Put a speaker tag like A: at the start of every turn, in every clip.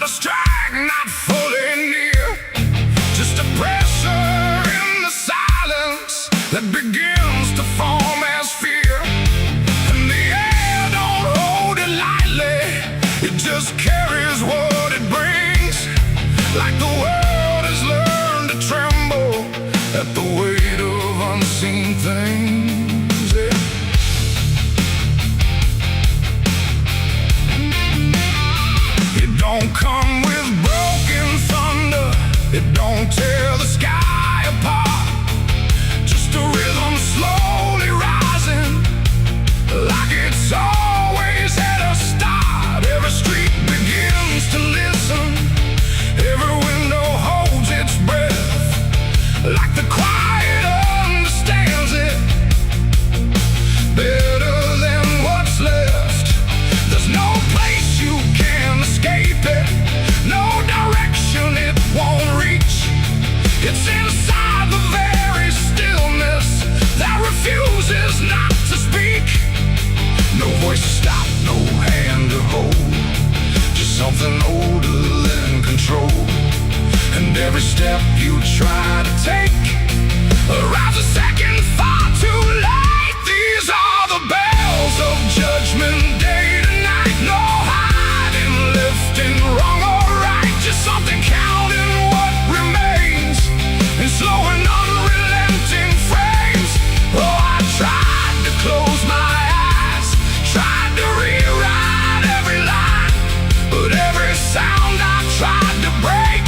A: a strike not fully near, just a pressure in the silence that begins to form as fear. And the air don't hold it lightly, it just carries what it brings. Like the world has learned to tremble at the weight of unseen things, yeah. It don't come with broken thunder, it don't tear the sky apart. Just a rhythm slowly rising, like it's always had a start. Every street begins to listen, every window holds its breath, like the quiet understands it better than what's left. There's no place you can escape it, no direction it won't reach. It's inside the very stillness that refuses not to speak. No voice to stop, no hand to hold, just something older than control. And every step you try to take arrives a second far too late. These are the bells of judgment, day to night. No hiding, lifting, wrong or right, just something counting what remains in slow and unrelenting frames. Oh, I tried to close my eyes, tried to rewrite every line, but every sound I tried to break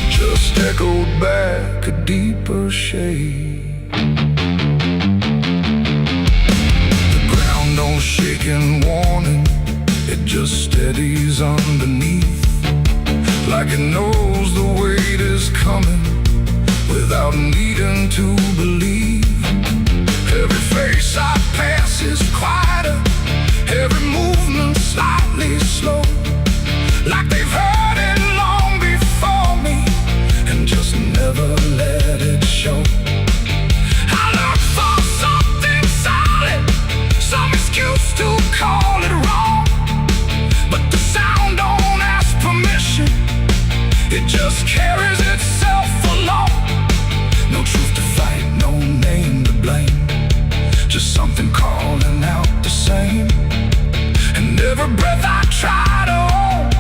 A: just echoed back a deeper shade. The ground don't shake in warning, it just steadies underneath, like it knows the weight is coming without needing to believe. Every face I pass is quieter, every movement slightly slow, like they've heard it long before me and just never let it show. I look for something solid, some excuse to call it wrong, but the sound don't ask permission, it just carries itself along. No truth to fight, no name to blame, just something calling out the same. And every breath I try to hold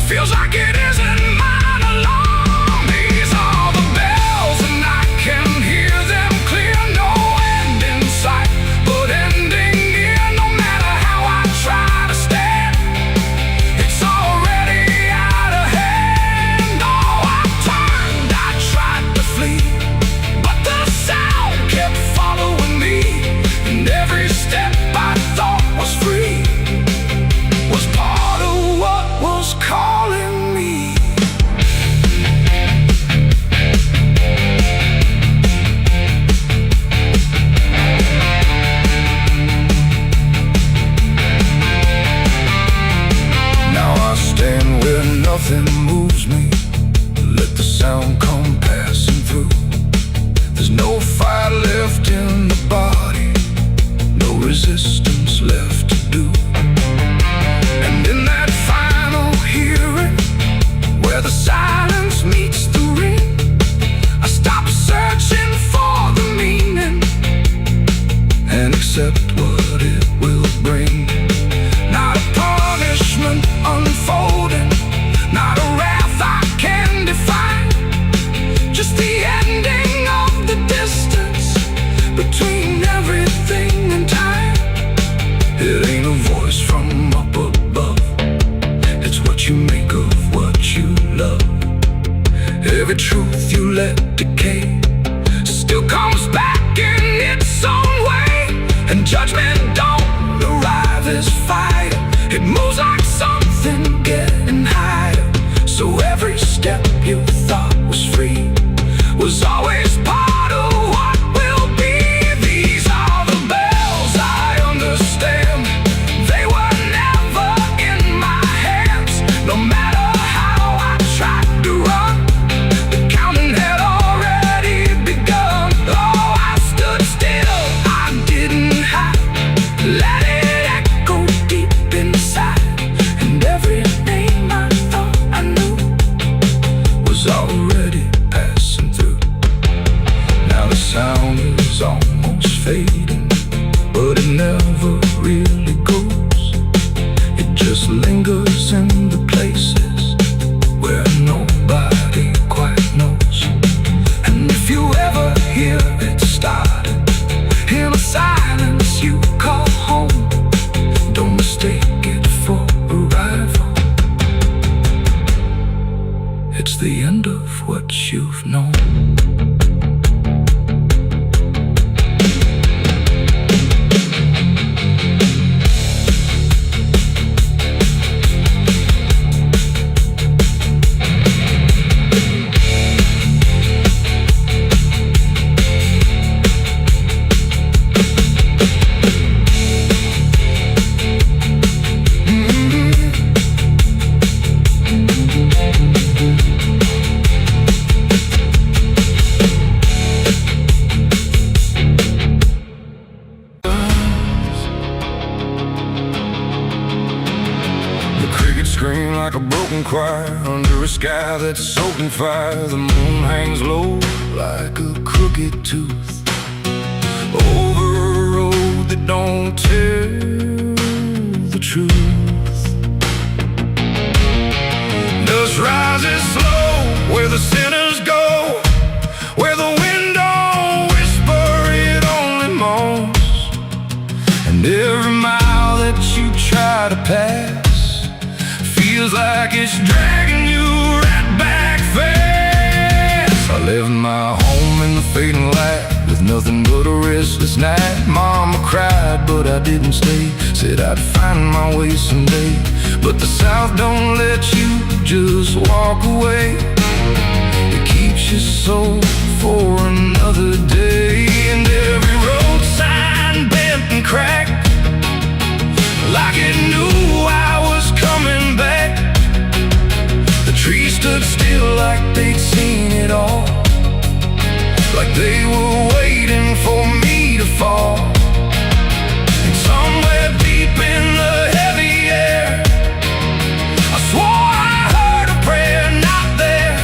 A: feels like it isn't mine alone. These are the bells and I can hear them clear. No end in sight, but ending near. No matter how I try to stand, it's already out of hand. Oh, I turned, I tried to flee, but the sound kept following me, and every step I thought was free was part of what was calling me. Now I stand where nothing moves me, let the sound come passing through. There's no fire left in the body, no resistance left to do. And in that final hearing, where the silence meets the ring, I stop searching for the meaning and accept what it will bring. Not a punishment unfolding, not a wrath I can define, just the ending of the distance between everything and time. It ain't a voice from up above, it's what you make of what you love. Every truth you let decay still comes back in its own way, and judgment don't arrive as fire, it moves like something getting higher. So every step you thought was free was always part of what will be. These are the bells I understand, they were never in my hands. No matter how I tried to run, the counting had already begun. Oh, I is almost fading, but it never really goes. It just lingers in the places where nobody quite knows. And if you ever hear it starting in a silence you call home, don't mistake it for arrival. It's the end of what you've known. Scream like a broken choir under a sky that's soaking fire. The moon hangs low like a crooked tooth over a road that don't tell the truth. Dust rises slow where the sinners go, where the wind don't whisper, it only moans. And every mile that you try to pass feels like it's dragging you right back fast. I left my home in the fading light with nothing but a restless night. Mama cried, but I didn't stay. Said I'd find my way someday. But the South don't let you just walk away. It keeps you so for another day. And every road sign bent and cracked, like it knew I was coming back. The trees stood still like they'd seen it all, like they were waiting for me to fall. And somewhere deep in the heavy air, I swore I heard a prayer not there.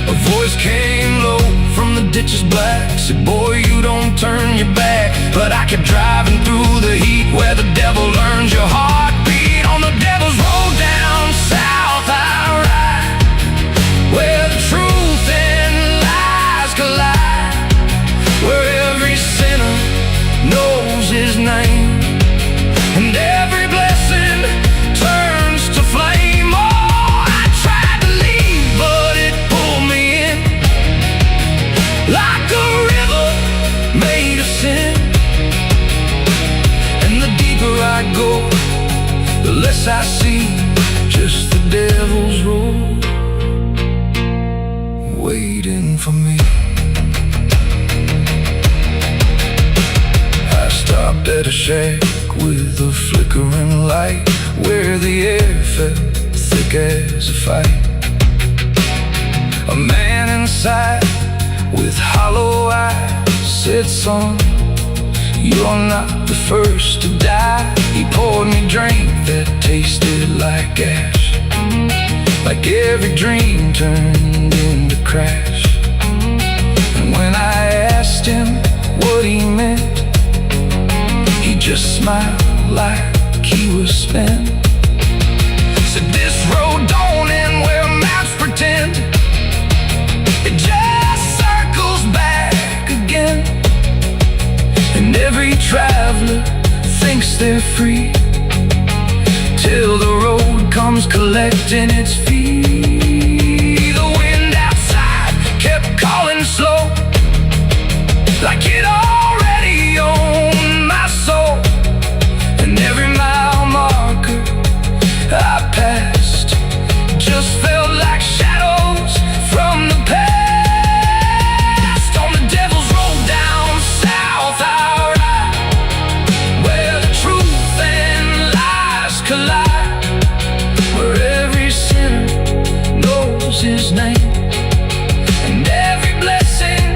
A: A voice came low from the ditches black, said, boy, you don't turn your back. But I kept driving through the heat where the devil learns your heartbeat. On the devil's road down south I ride, where the truth and lies collide, where every sinner knows his name, and every blessing turns to flame. Oh, I tried to leave, but it pulled me in, like a river made of sin. I go, the less I see, just the devil's road waiting for me. I stopped at a shack with a flickering light, where the air felt thick as a fight. A man inside with hollow eyes said, son, you're not the first to die. He poured me a drink that tasted like ash, like every dream turned into crash. And when I asked him what he meant, he just smiled like he was spent. Said, this road don't end where maps pretend, it just circles back again. And every traveler thinks they're free, till the road comes collecting its fee. The wind outside kept calling slow, like it already owned my soul. And every mile marker I passed just felt like shadows from the past. On the devil's road down south I ride, where the truth and lies collide, where every sinner knows his name, and every blessing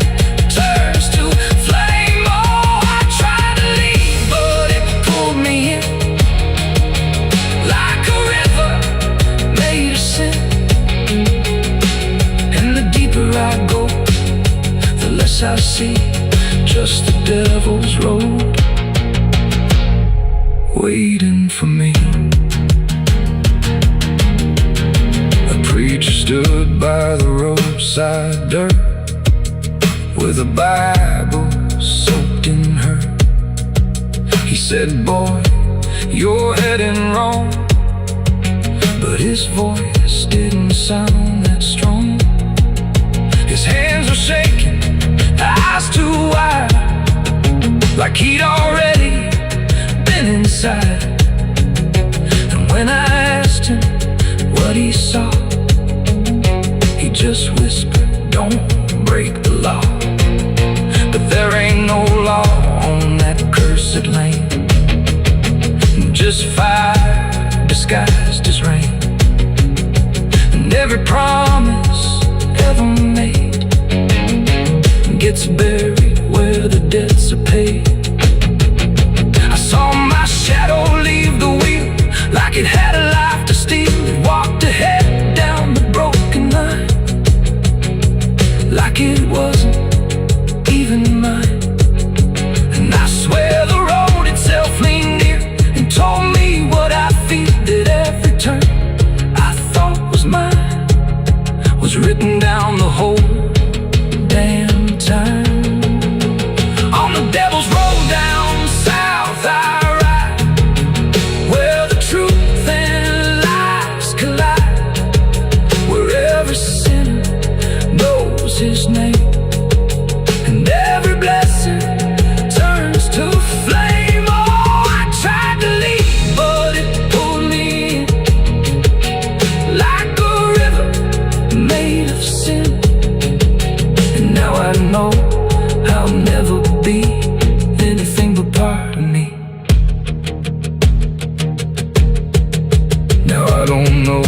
A: turns to flame. Oh, I tried to leave, but it pulled me in, like a river made of sin. And the deeper I go, the less I see, just the devil's road, waiting for me. A preacher stood by the roadside dirt with a Bible soaked in her. He said, "Boy, you're heading wrong," but his voice didn't sound that strong. His hands were shaking, eyes too wide, like he'd already been inside. And when I asked him what he saw, he just whispered, "Don't break the law." But there ain't no law on that cursed land, just fire disguised as rain. And every promise ever made gets buried where the debts are paid. I saw my shadow leave the wheel like it had a life to steal. It walked ahead down the broken line like it wasn't even mine. And I swear the road itself leaned near and told me what I feel, that every turn I thought was mine was written down the whole damn time. On the devil's road down south I ride, where the truth and lies collide, where every sinner knows his name, and every blessing turns to flame. Oh, I tried to leave, but it pulled me in like a river made of sin. And now I know I'll never be anything but part of me. Now I don't know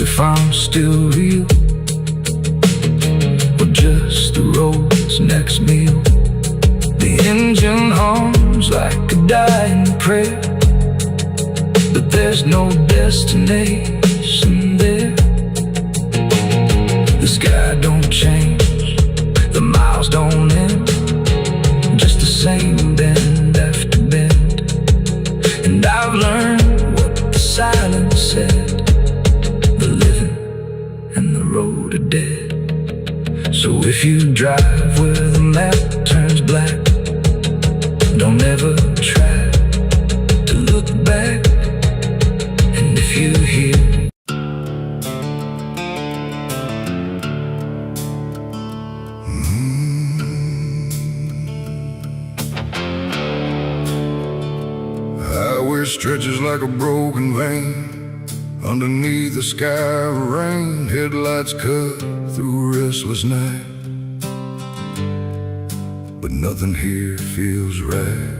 A: if I'm still real or just the road's next meal. The engine hums like a dying prayer, but there's no destination there. The sky don't change, the miles don't end, just the same bend after bend. And I've learned what the silence said, the living and the road are dead. So if you drive where the map turns black, don't ever try to look back. And if you hear highway stretches like a broken vein underneath the sky of rain, headlights cut through a restless night, but nothing here feels right.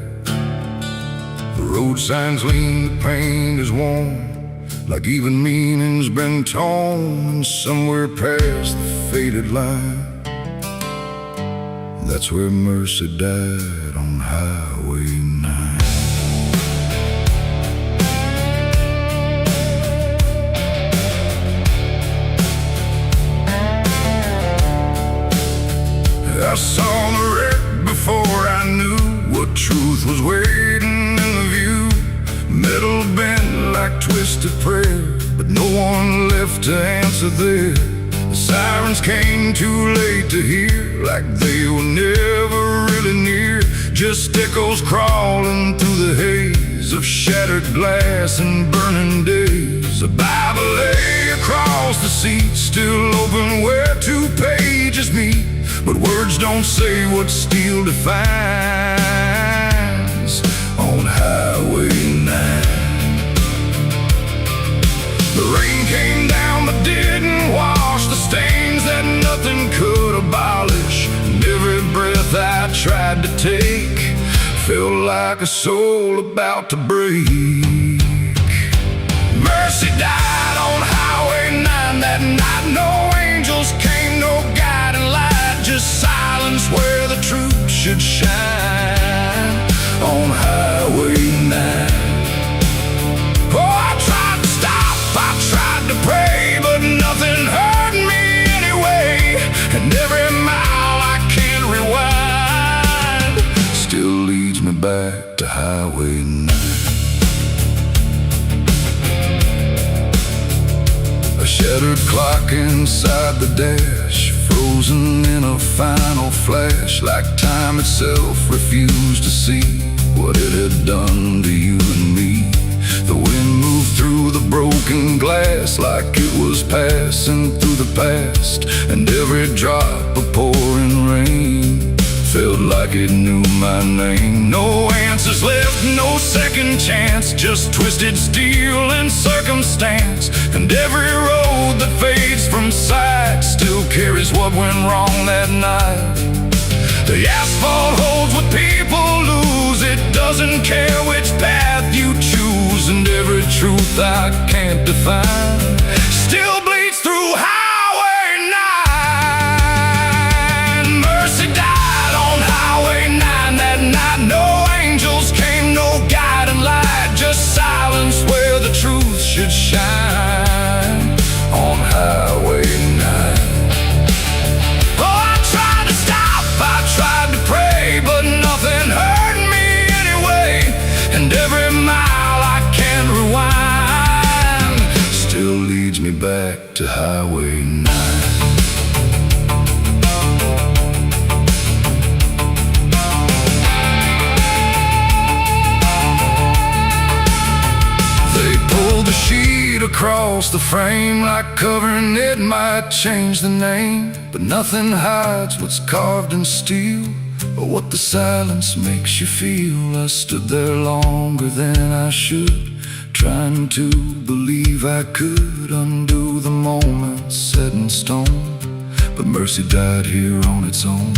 A: The road signs lean, the paint is worn, like even meaning's been torn. Somewhere past the faded line, that's where mercy died on Highway 9. I saw the wreck before I knew what truth was waiting in the view. Metal bent like twisted prayer, but no one left to answer there. The sirens came too late to hear, like they were never really near. Just echoes crawling through the haze of shattered glass and burning days. A Bible lay across the seat, still open where two pages meet. But words don't say what steel defines on Highway 9. The rain came down but didn't wash the stains that nothing could abolish. And every breath I tried to take felt like a soul about to break. Mercy died on Highway 9 that night. No angels came, no guiding light, just silence where the truth should shine on Highway 9. Oh, I tried to stop, I tried to pray, but nothing hurt me anyway. And every mile I can't rewind back to Highway 9. A shattered clock inside the dash, frozen in a final flash, like time itself refused to see what it had done to you and me. The wind moved through the broken glass like it was passing through the past, and every drop of pouring rain felt like it knew my name. No answers left, no second chance, just twisted steel and circumstance. And every road that fades from sight still carries what went wrong that night. The asphalt holds what people lose, it doesn't care which path you choose. And every truth I can't define still bleeds through Highway 9. Mercy died on Highway 9 that night. No angels came, no guiding light, just silence where the truth should shine on Highway 9. Back to Highway 9. They pulled the sheet across the frame, like covering it might change the name. But nothing hides what's carved in steel, or what the silence makes you feel. I stood there longer than I should, trying to believe I could undo the moment set in stone. But mercy died here on its own.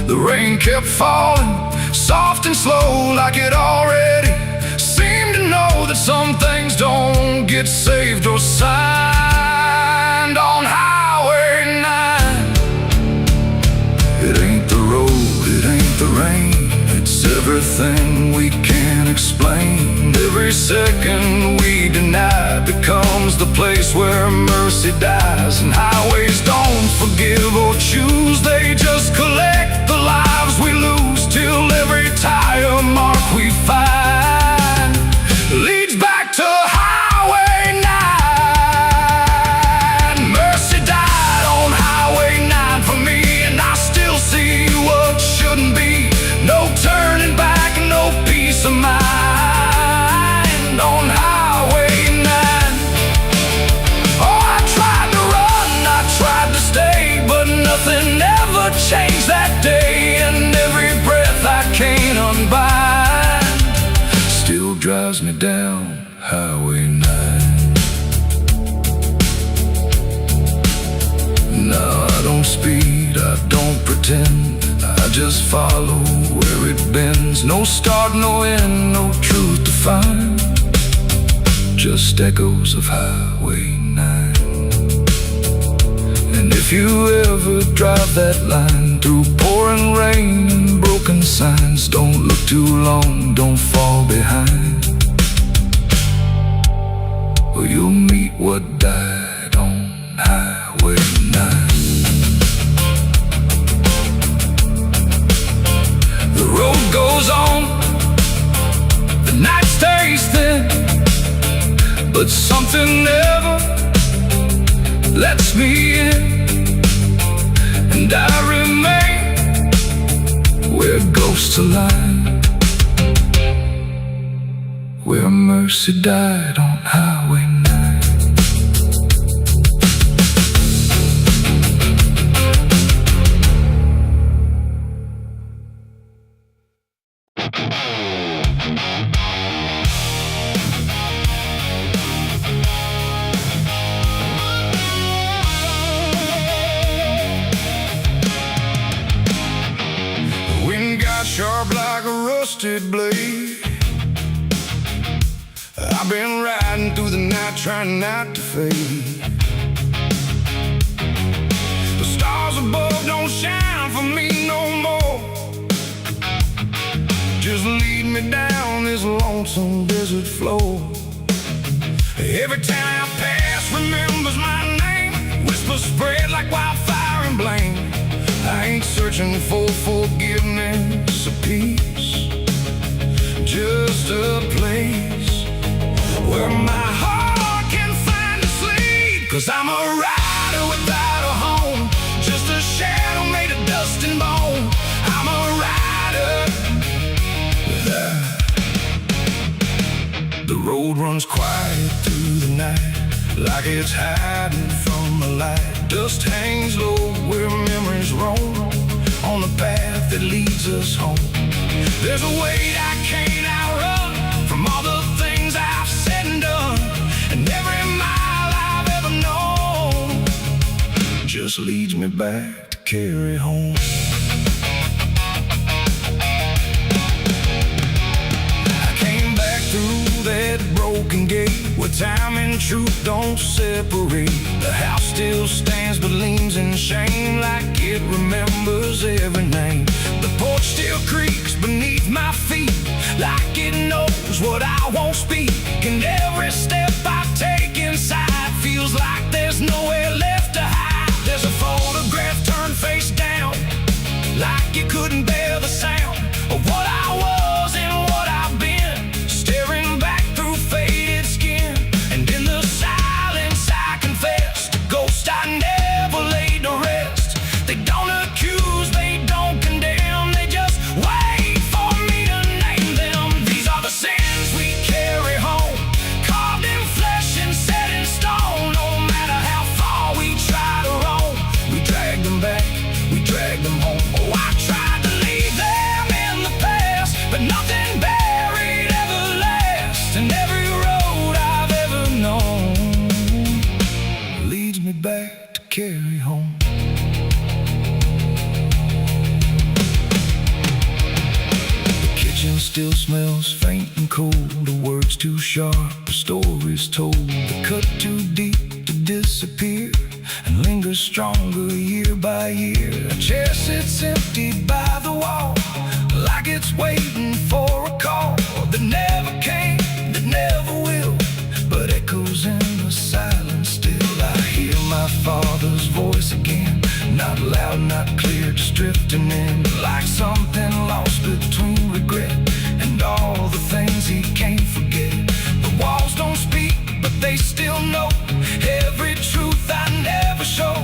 A: The rain kept falling, soft and slow, like it already seemed to know that some things don't get saved or signed on Highway 9. It ain't the road, it ain't the rain, it's everything we can't explain. Every second we deny becomes the place where mercy dies. And highways don't forgive or choose, they just collect the lives we lose, till every tire mark we find leads back to Highway 9. Mercy died on Highway 9 for me, and I still see what shouldn't be. No turning back, no peace of mind on Highway 9. Oh, I tried to run, I tried to stay, but nothing ever changed that day. And every breath I can't unbind still drives me down Highway 9. No, I don't speed, I don't pretend, I just follow where it bends. No start, no end, no truth to find, just echoes of Highway 9. And if you ever drive that line through pouring rain and broken signs, don't look too long, don't fall behind, or you'll meet what died on Highway 9. The road goes on, the night stays thin, but something never lets me in. And I remain where ghosts align, where mercy died on Highway 9. Sharp like a rusted blade, I've been riding through the night trying not to fade. The stars above don't shine for me no more, just lead me down this lonesome desert floor. Every town I pass remembers my name, whispers spread like wildfire and blame. I ain't searching for forgiveness or peace, road runs quiet through the night, like it's hiding from the light. Dust hangs low where memories roam, on the path that leads us home. There's a weight I can't outrun, from all the things I've said and done, and every mile I've ever known just leads me back to carry home. That broken gate where time and truth don't separate. The house still stands but leans in shame, like it remembers every name. The porch still creaks beneath my feet, like it knows what I won't speak. And every step I take inside feels like there's nowhere left to hide. There's a photograph turned face down, like it couldn't bear the sound of what I was and what I've been, staring back through faded skin. And in the silence I confess, the ghost I never laid to rest. They don't accuse, they don't condemn, they just wait for me to name them. These are the sins we carry home, carved in flesh and set in stone. No matter how far we try to roam, we drag them back, we drag them home. Oh, I tried to leave them in the past, but nothing buried ever lasts. And every road I've ever known leads me back to carry home. The kitchen still smells faint and cold, the words too sharp, the stories told. The cut too deep to disappear and lingers stronger year by year. A chair sits empty by the wall, like it's waiting for a call that never came, that never will, but echoes in the silence still. I hear my father's voice again, not loud, not clear, just drifting in, like something lost between regret and all the things he can't forget. The walls don't speak, but they still know every truth I never show,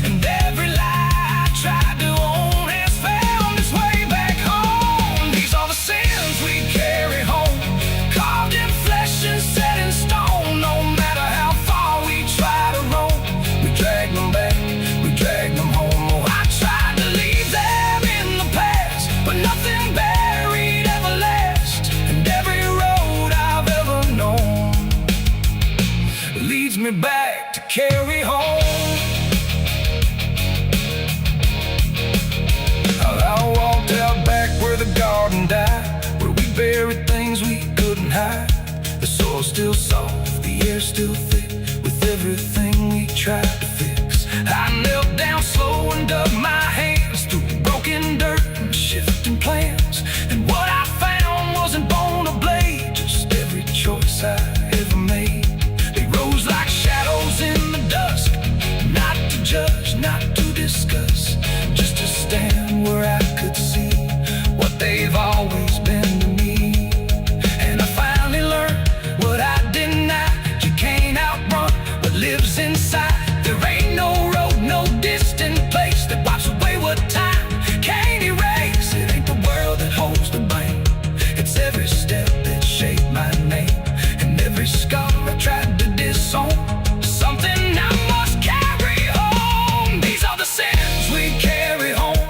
A: and every lie I tried to own has found its way back home. These are the sins we carry home, carved in flesh and set in stone. No matter how far we try to roam, we drag them back, we drag them home. Oh, I tried to leave them in the past, but nothing buried ever lasts. And every road I've ever known leads me back to carry home. I walked out back where the garden died, where we buried things we couldn't hide. The soil's still soft, the air's still thick, with everything we tried to fix. I knelt down slow and dug my hands through broken dirt and shifting plans. And what I found wasn't bone or blade, just every choice I ever made. They rose like shadows in the dusk, not to judge, not to discuss, just to stand where I could see what they've always been to me. And I finally learned what I denied: you can't outrun what lives inside. There ain't no road, no distant place that wipes away what time can't erase. It ain't the world that holds the blame, it's every step that shaped my name, and every scar I tried to disown, something I must carry home. These are the sins we carry home,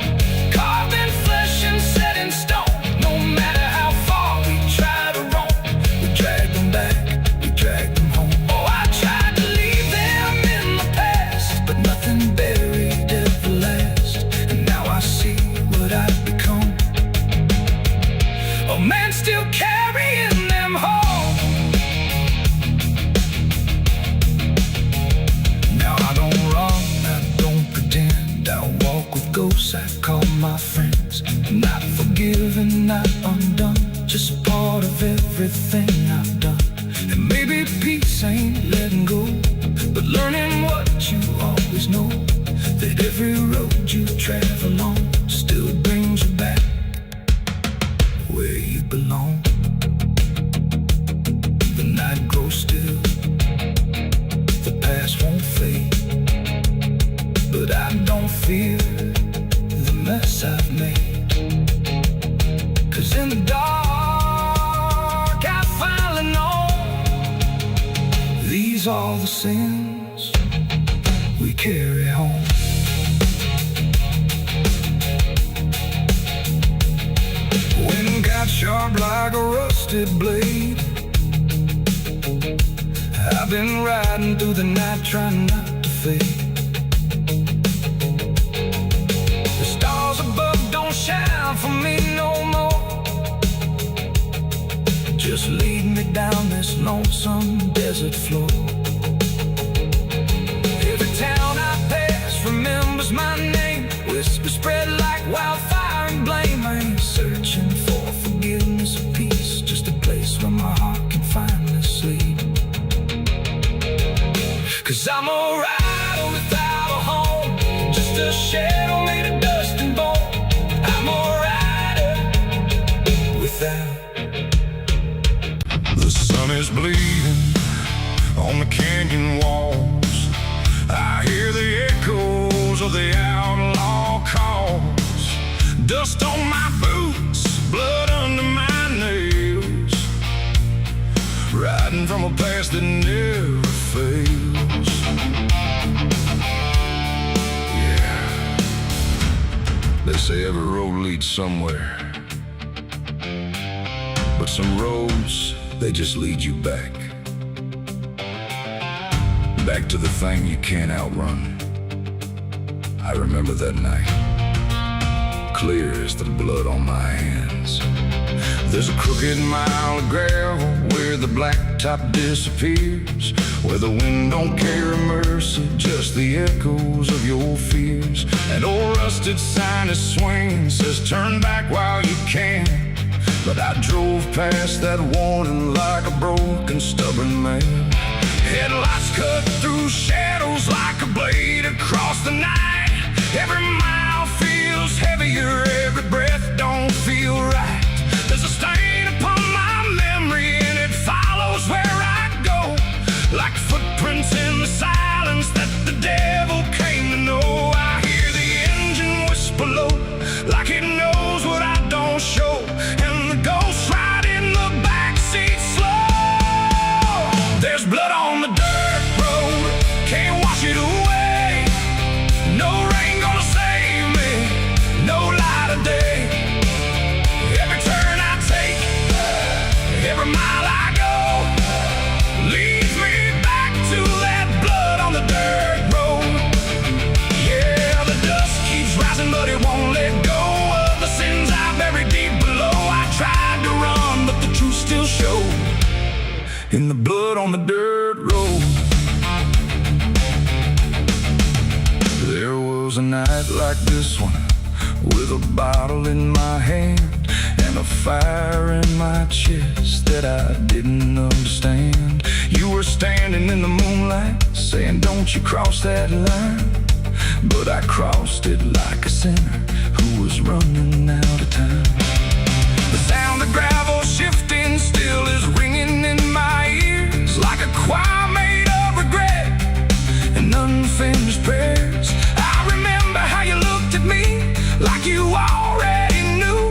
A: carved in flesh and set in stone. No matter how far we try to roam, we drag them back, we drag them home. Oh, I tried to leave them in the past, but nothing buried ever lasts. And now I see what I've become, a man still carrying them home. Now I don't run, I don't pretend, I walk with ghosts I call my friends. Not forgiven, not undone, just part of everything I've done. And maybe peace ain't letting go, but learning what you always know, that every road you travel on still brings you back where you belong. The night grows still, the past won't fade, but I don't fear the mess I've made. 'Cause in the dark I finally know These are the sins we carry home. Wind got sharp like a rusted blade. I've been riding through the night trying not to fade. The stars above don't shine for me no more. Just lead me down this lonesome desert floor. Every town I pass remembers my name. Whispers spread like wildfire and blame. I ain't searching for forgiveness or peace, just a place where my heart can finally sleep. 'Cause I'm a rider without a home, just a shadow made of dust and bone. I'm a rider without. The sun is bleeding on the canyon walls. I hear the echoes of the outlaw calls. Dust on my boots, blood under my nails. Riding from a past that never fails. Yeah. They say every road leads somewhere, but some roads, they just lead you back. Back to the thing you can't outrun. I remember that night, clear as the blood on my hands. There's a crooked mile of gravel where the blacktop disappears, where the wind don't carry mercy, just the echoes of your fears. An old rusted sign is swinging, says turn back while you can. But I drove past that warning like a broken, stubborn man. Headlights cut through shadows like a blade across the night. Every mile feels heavier, every breath don't feel right. There's a stain upon my memory and it follows where I go, like footprints in the silence that the devil came to know. I hear the engine whisper low, like it knows what I don't show, and the ghost ride in the backseat slow. There's blood on the dirt road, can't wash it away. No rain gonna save me, no light of day. Every turn I take, every mile I go, leads me back to that blood on the dirt road. Yeah, the dust keeps rising, but it won't let go of the sins I buried deep below. I tried to run, but the truth still showed in the blood on the dirt road. There was a night like this one, with a bottle in my hand and a fire in my chest that I didn't understand. You were standing in the moonlight, saying don't you cross that line. But I crossed it like a sinner who was running out of time. The sound of gravel shifting still is ringing in my ears, like a choir made of regret and unfinished prayers. I remember how you looked at me like you already knew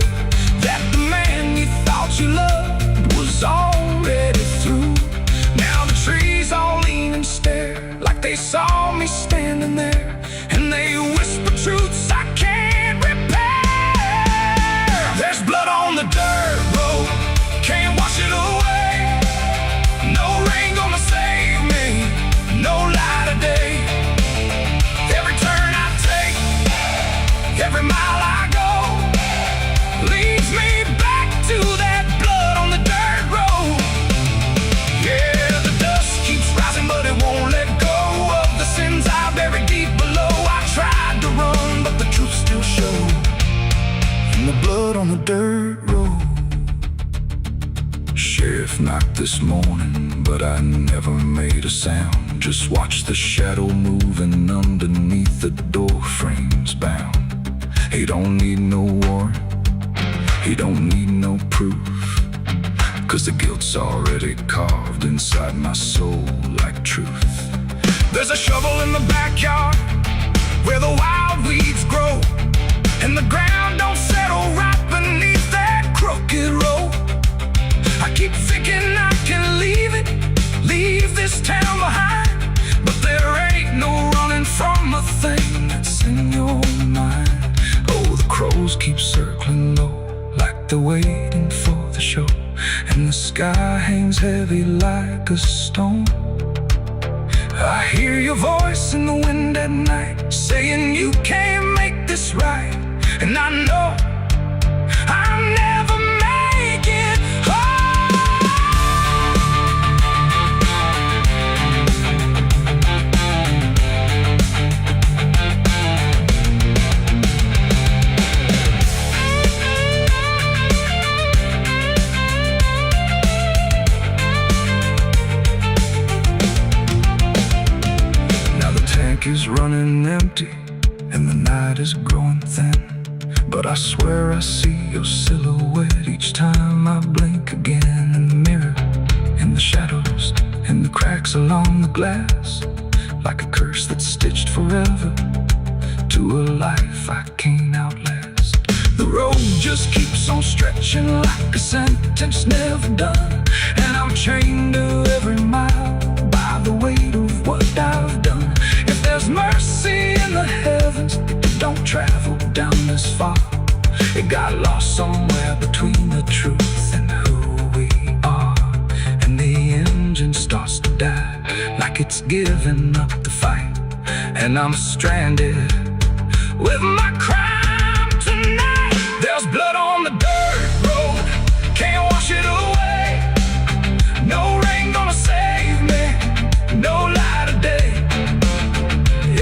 A: that the man you thought you loved was already through. Now the trees all lean and stare like they saw me standing there, and they whisper truths I can't repair. There's blood on the dirt road, can't wash it away. No rain gonna save me, no light of day. Every turn I take, every mile I go, leads me back to that blood on the dirt road. Yeah, the dust keeps rising, but it won't let go of the sins I buried deep below. I tried to run, but the truth still showed in the blood on the dirt road. Sheriff knocked this morning, but I never made a sound. Just watched the shadow moving underneath the door frames bound. He don't need no warrant, he don't need no proof, 'cause the guilt's already carved inside my soul like truth. There's a shovel in the backyard where the wild weeds grow, and the ground don't settle right beneath that crooked road. I keep thinking I can leave this town behind. they're waiting for the show, and the sky hangs heavy like a stone. I hear your voice in the wind at night, saying you can't make this right. And I know I'll never make it is running empty and the night is growing thin, but I swear I see your silhouette each time I blink again. In the mirror, in the shadows, in the cracks along the glass, like a curse that's stitched forever to a life I can't outlast. The road just keeps on stretching like a sentence never done, and I'm chained to every mile by the weight of what I've done. If there's mercy in the heavens, it don't travel down this far. It got lost somewhere between the truth and who we are. And the engine starts to die, like it's giving up the fight. And I'm stranded with my crime tonight. There's blood on the dirt road, can't wash it away. No rain gonna save me, no light of day.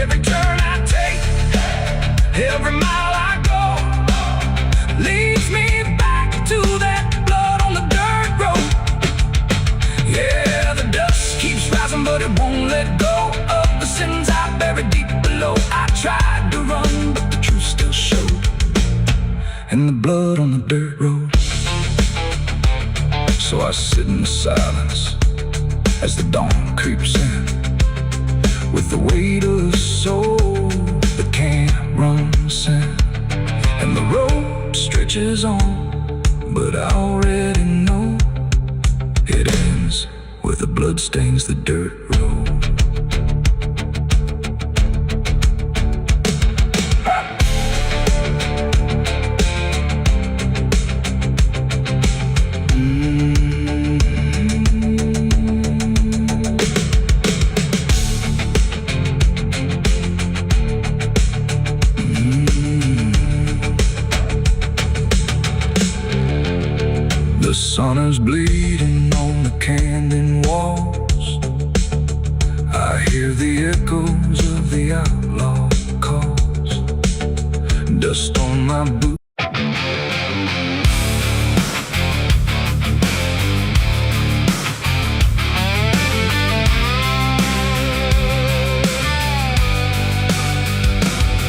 A: Every turn I take, every mile I go, leads me back to that blood on the dirt road. Yeah, the dust keeps rising, but it won't let go of the sins I buried deep below. I tried to run, but the truth still showed, and the blood on the dirt road. So I sit in the silence as the dawn creeps in, with the weight of a soul that can't run sin. And the road stretches on, but I already know it ends where the blood stains the dirt road. The sun is bleeding on the canyon walls. I hear the echoes of the outlaw calls. Dust on my boots.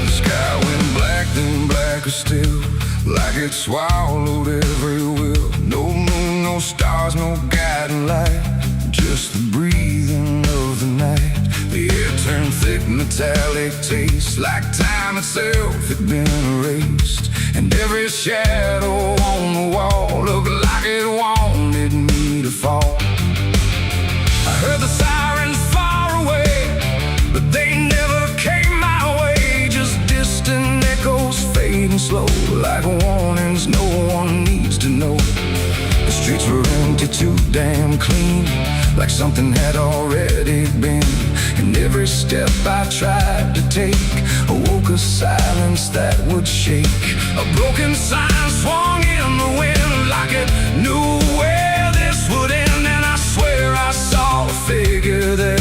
A: The sky went black, then blacker still, like it swallowed every will. No moon, no stars, no guiding light, just the breathing of the night. The air turned thick, metallic taste, like time itself had been erased. And every shadow on the wall looked like it wanted me to fall. I heard the sirens far away, but they never came my way. Just distant echoes fading slow, like warnings no one needs to know. The streets were empty, too damn clean, like something had already been. And every step I tried to take awoke a silence that would shake. A broken sign swung in the wind, like it knew where this would end. And I swear I saw a figure there,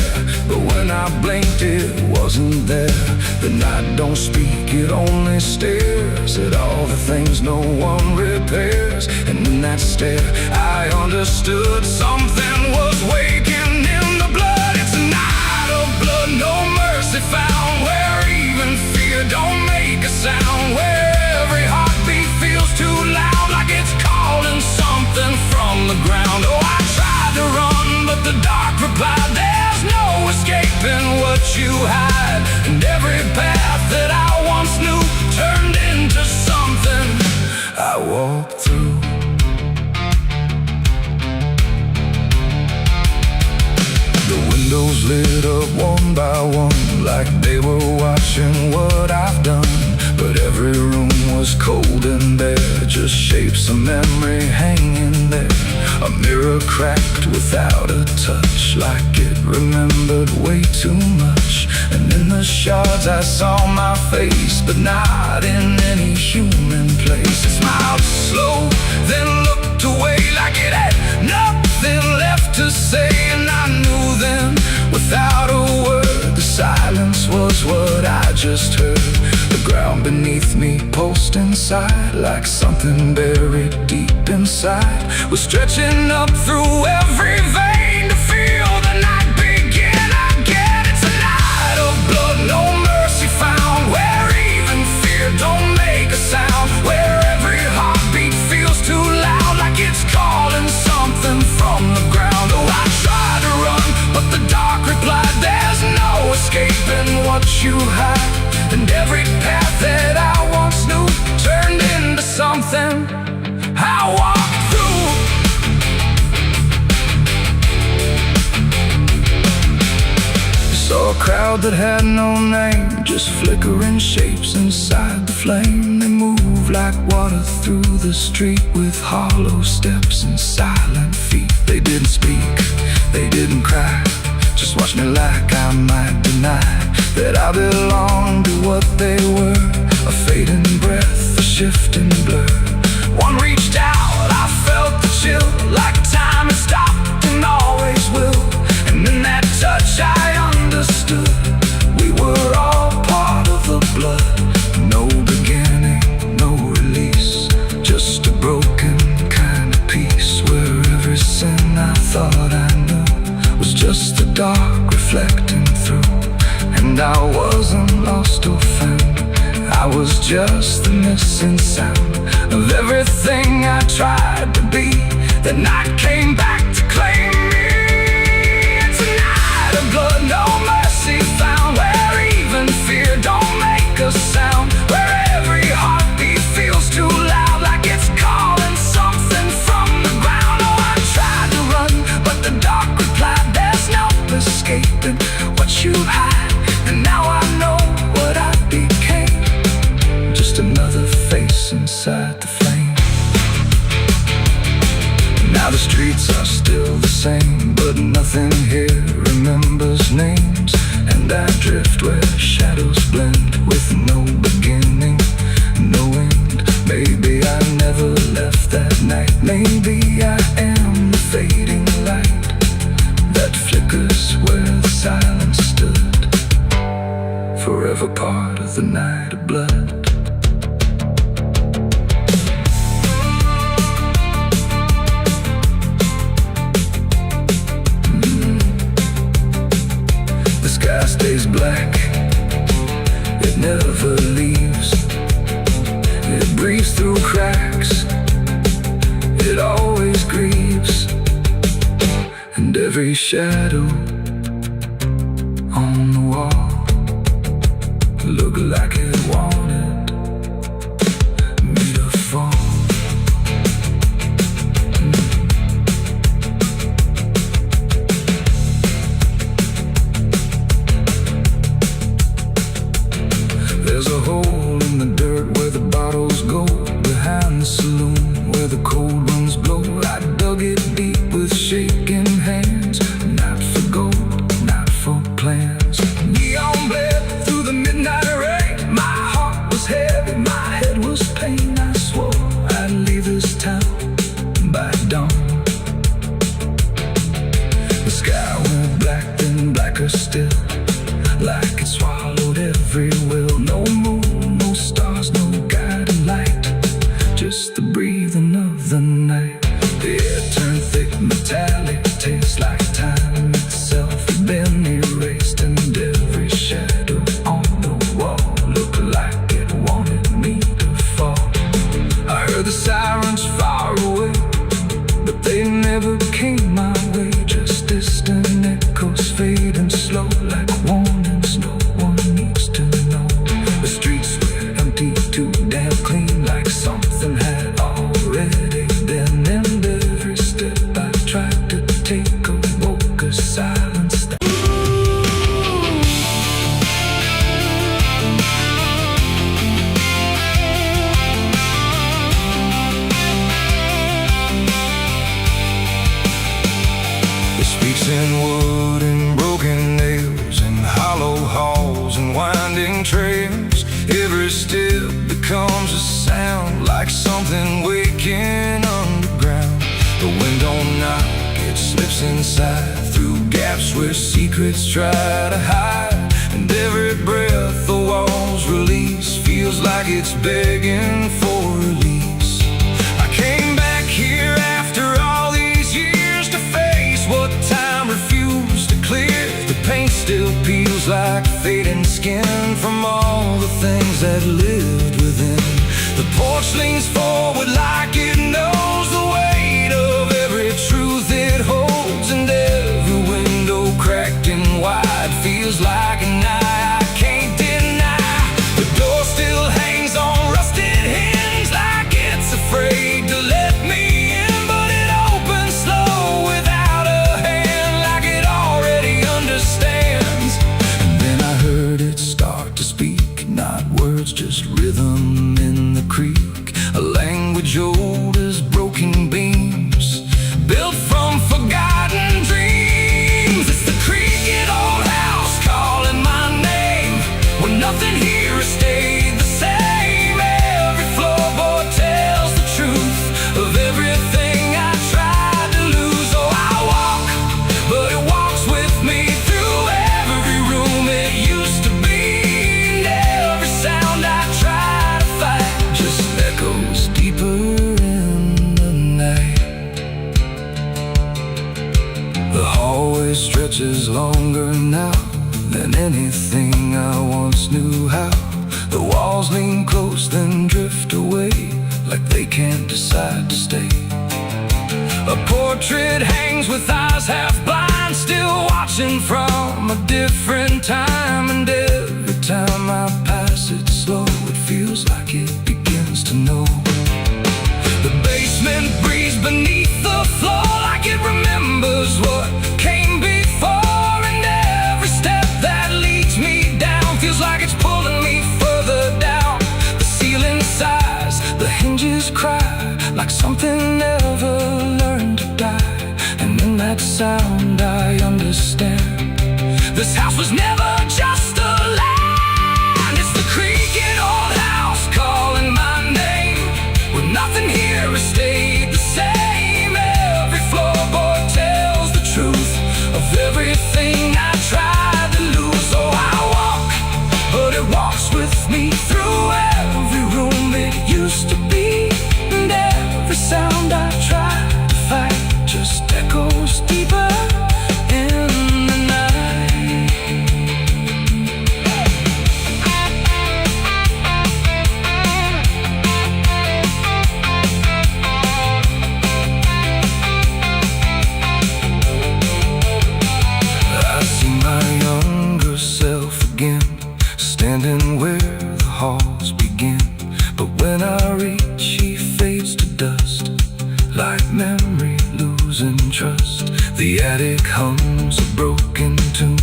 A: but when I blinked it wasn't there. The night don't speak, it only stares at all the things no one repairs. And in that stare I understood something was waking in the blood. It's a night of blood, no mercy found, where even fear don't make a sound, where every heartbeat feels too loud, like it's calling something from the ground. Oh, I tried to run, but the dark replied, there's no escaping what you hide. And every path that I once knew turned into something I walked through. shapes of memory hanging there. A mirror cracked without a touch, like it remembered way too much. And in the shards I saw my face, but not in any human place. It smiled slow, then looked away like it had nothing left to say. And I knew then, without a word, the silence was what I just heard. The ground beneath me pulsed inside, like something buried deep inside was stretching up through every vein to feel the night begin again. It's a night of blood, no mercy found, where even fear don't make a sound, where every heartbeat feels too loud, like it's calling something from the ground. Oh, I tried to run, but the dark replied, there's no escaping what you hide. And every path that I once knew turned into something I walked through. Saw a crowd that had no name, just flickering shapes inside the flame. They moved like water through the street, with hollow steps and silent feet. They didn't speak, they didn't cry, just watched me like I might deny that I belonged to what they were. A fading breath, a shifting blur. One reached out, I felt the chill, like time had stopped and always will. And in that touch I understood, we were all part of the blood. No beginning, no release, just a broken kind of peace, where every sin I thought I knew was just the dark reflecting through. And I wasn't lost or found, I was just the missing sound of everything I tried to be. The night came back to claim me. It's a night of blood, no mercy found, where even fear don't make a sound, where every heartbeat feels too loud, like it's calling something from the ground. Oh, I tried to run, but the dark replied, there's no escaping what you hide. And now I know what I became, just another face inside the flame. Now the streets are still the same, but nothing here remembers names. And I drift where shadows blend, with no beginning, no end. Maybe I never left that night, maybe I am the fading light that flickers where the silence stood, forever part of the night of blood. The sky stays black, it never leaves. It breathes through cracks, it always grieves. And every shadow on the wall looked like it wanted me to fall. There's a hole in the dirt where the bottles go, behind the saloon where the cold winds blow. I dug it deep with shaking hands, not for gold, not for plans. Neon bled through the midnight rain, my heart was heavy, my head was pain. I swore I'd leave this town by dawn. The sky went black, then blacker still, like it swallowed every will. No moon, no stars, no guiding light, just the breathing of the night. The air turned thick, metallic, tastes like time itself had been erased. And every shadow on the wall looked like it wanted me to fall. I heard the sirens far away, but they never came my way. Just distant echoes fading slow, like warnings no one needs to know. The streets were empty, too damn clean, like something had already been. And every step I tried to take awoke a silence that in wood and broken nails, and hollow halls and winding trails. Every step becomes a sound, like something waking underground. The wind don't knock, it slips inside, through gaps where secrets try to hide. And every breath the walls release feels like it's begging for release. I came back here after all these years to face what time refused to clear. The paint still peels like fading skin from all the things that lived within. The porch leans forward like it knows the weight of every truth it holds, and every window cracked and wide feels like an eye I can't deny. The door still hangs on rusted hinges like it's afraid to let me in, but it opens slow without a hand, like it already understands. And then I heard it start to speak, not words, just rhythm in the creek, a language old as broken beams, built from forgotten dreams. It's the creaking old house calling my name, when nothing here has stayed the same. Every floorboard tells the truth of everything I tried to lose. Oh, I walk, but it walks with me through every room it used to be. And every sound I try to fight just echoes deeper in the night. The hallway stretches longer now than anything I once knew how. The walls lean close then drift away, like they can't decide to stay. A portrait hangs with eyes half blind, still watching from a different time. And every time I pass it slow, it feels like it begins to know. The basement breathes beneath the floor, like it remembers what came before. And every step that leads me down feels like it's pulling me further down. The ceiling sighs, the hinges cry, like something never learned to die. And in that sound I understand, this house was never just a land. It's the creaking old house calling my name, when nothing here has stayed the same. Every floorboard tells the truth of everything I tried to lose. Oh, I walk, but it walks with me through every room it used to be. And every sound I try to fight just echoes deeper in the night. I see my younger self again, standing where the halls begin. But when I reach, he fades to dust, like memory losing trust. The attic hums a broken tune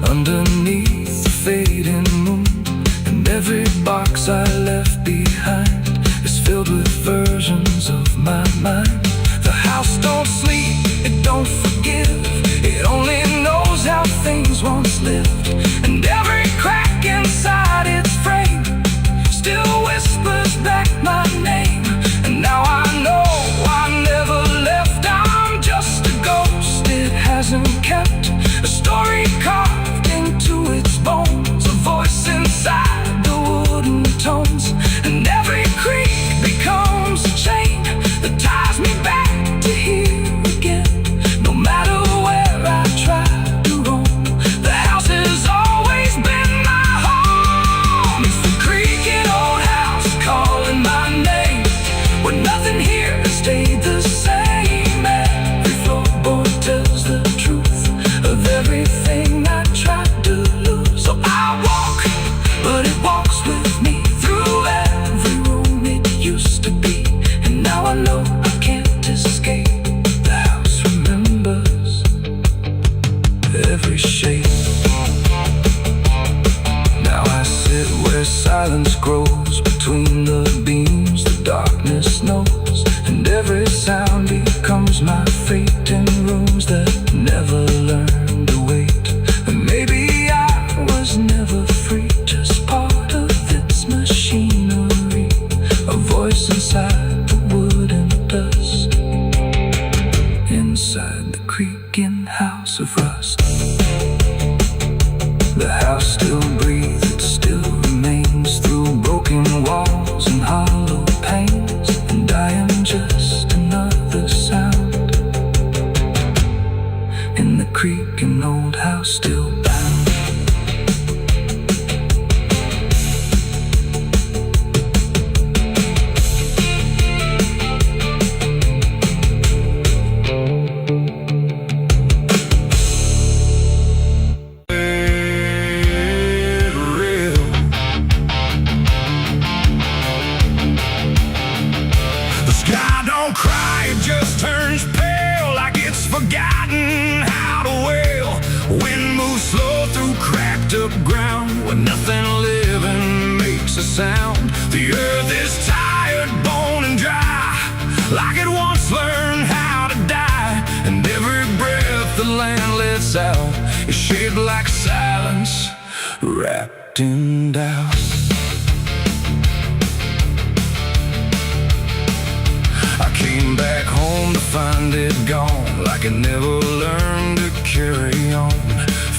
A: underneath the fading moon. And every box I left behind is filled with versions of my mind. The house don't sleep, it don't forgive, it only knows how things once lived. And every crack inside its frame still whispers back my name. And now I know I never left, I'm just a ghost it hasn't kept. A story carved into its bones, a voice inside the wooden tone. piece of rust. The house still breathes, it still remains through broken walls and hollow panes. And I am just another sound in the creaking old house still bound.
B: Cry, it just turns pale like it's forgotten how to wail. Wind moves slow through cracked up ground where nothing living makes a sound. The earth is tired, bone and dry, like it once learned how to die. And every breath the land lets out is shaped like silence wrapped in doubt. Came back home to find it gone, like it never learned to carry on.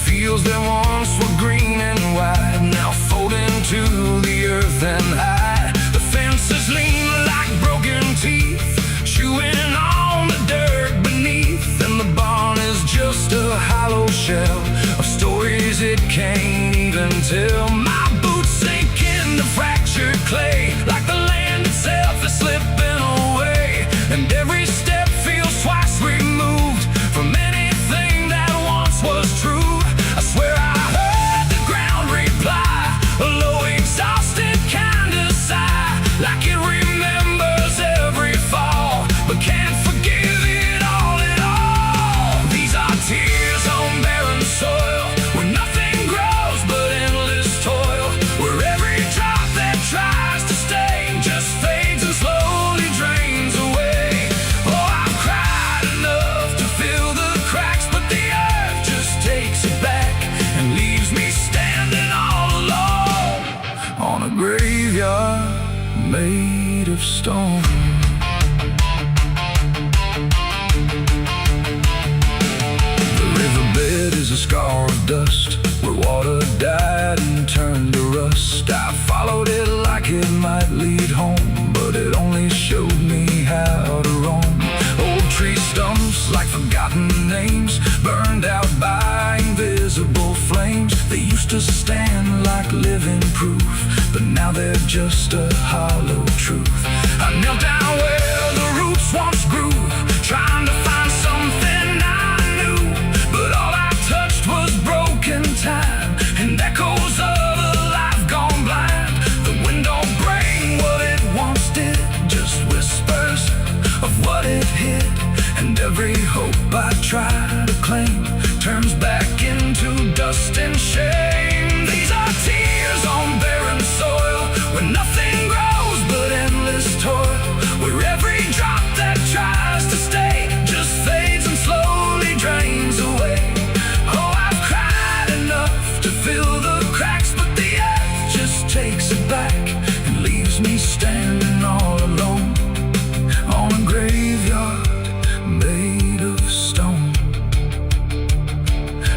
B: Fields that once were green and wide now fold into the earth and hide. The fences lean like broken teeth, chewing on the dirt beneath. And the barn is just a hollow shell of stories it can't even tell. My boots sink into fractured clay, like the land itself is slipping away. And every step feels twice removed from anything that once was true. I swear I heard the ground reply, a low exhausted kind of sigh, like it remembers every fall, but can't forgive it all at all. These are tears on barren soil, where nothing grows but endless toil, where every drop that tries to stay just fades and slowly drains away. Graveyard made of stone. The riverbed is a scar of dust, where water died and turned to rust. I followed it like it might lead home, but it only showed me how to roam. Old tree stumps like forgotten names, burned out by invisible flames. They used to stand like living proof, but now they're just a hollow truth. I knelt down where the roots once grew, trying to find something I knew, but all I touched was broken time and echoes of a life gone blind. The wind don't bring what it once did, just whispers of what it hid. And every hope I try to claim turns back into dust and shame. These are tears on barren soil, where nothing grows but endless toil, where every drop that tries to stay just fades and slowly drains away. Oh, I've cried enough to fill the cracks, but the earth just takes it back and leaves me standing all alone on a graveyard made of stone.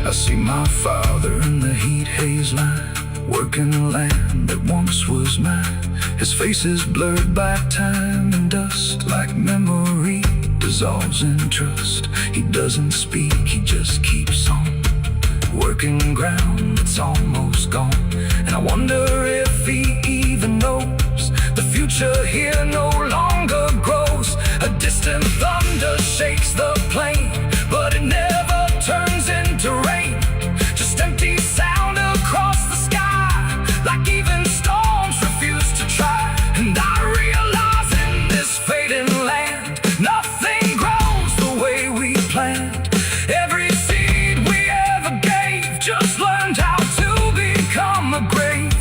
B: I see my father in the heat haze line, working land that once was mine. His face is blurred by time and dust, like memory dissolves in trust. He doesn't speak, he just keeps on working ground that's almost gone. And I wonder if he even knows the future here no longer grows. A distant thunder shakes the plain, but it never turns into rain. Just empty sound across the sky, like even storms refuse to try. And I realize in this fading land, nothing grows the way we planned. Every seed we ever gave just learned how to become a grave.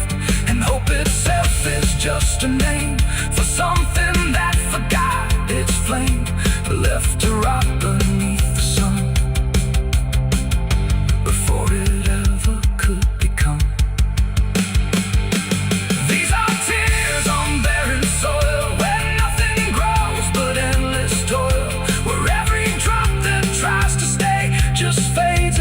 B: And hope itself is just a name for something that forgot its flame, left to rot beneath the sun before it ever could become. These are tears on barren soil, where nothing grows but endless toil, where every drop that tries to stay just fades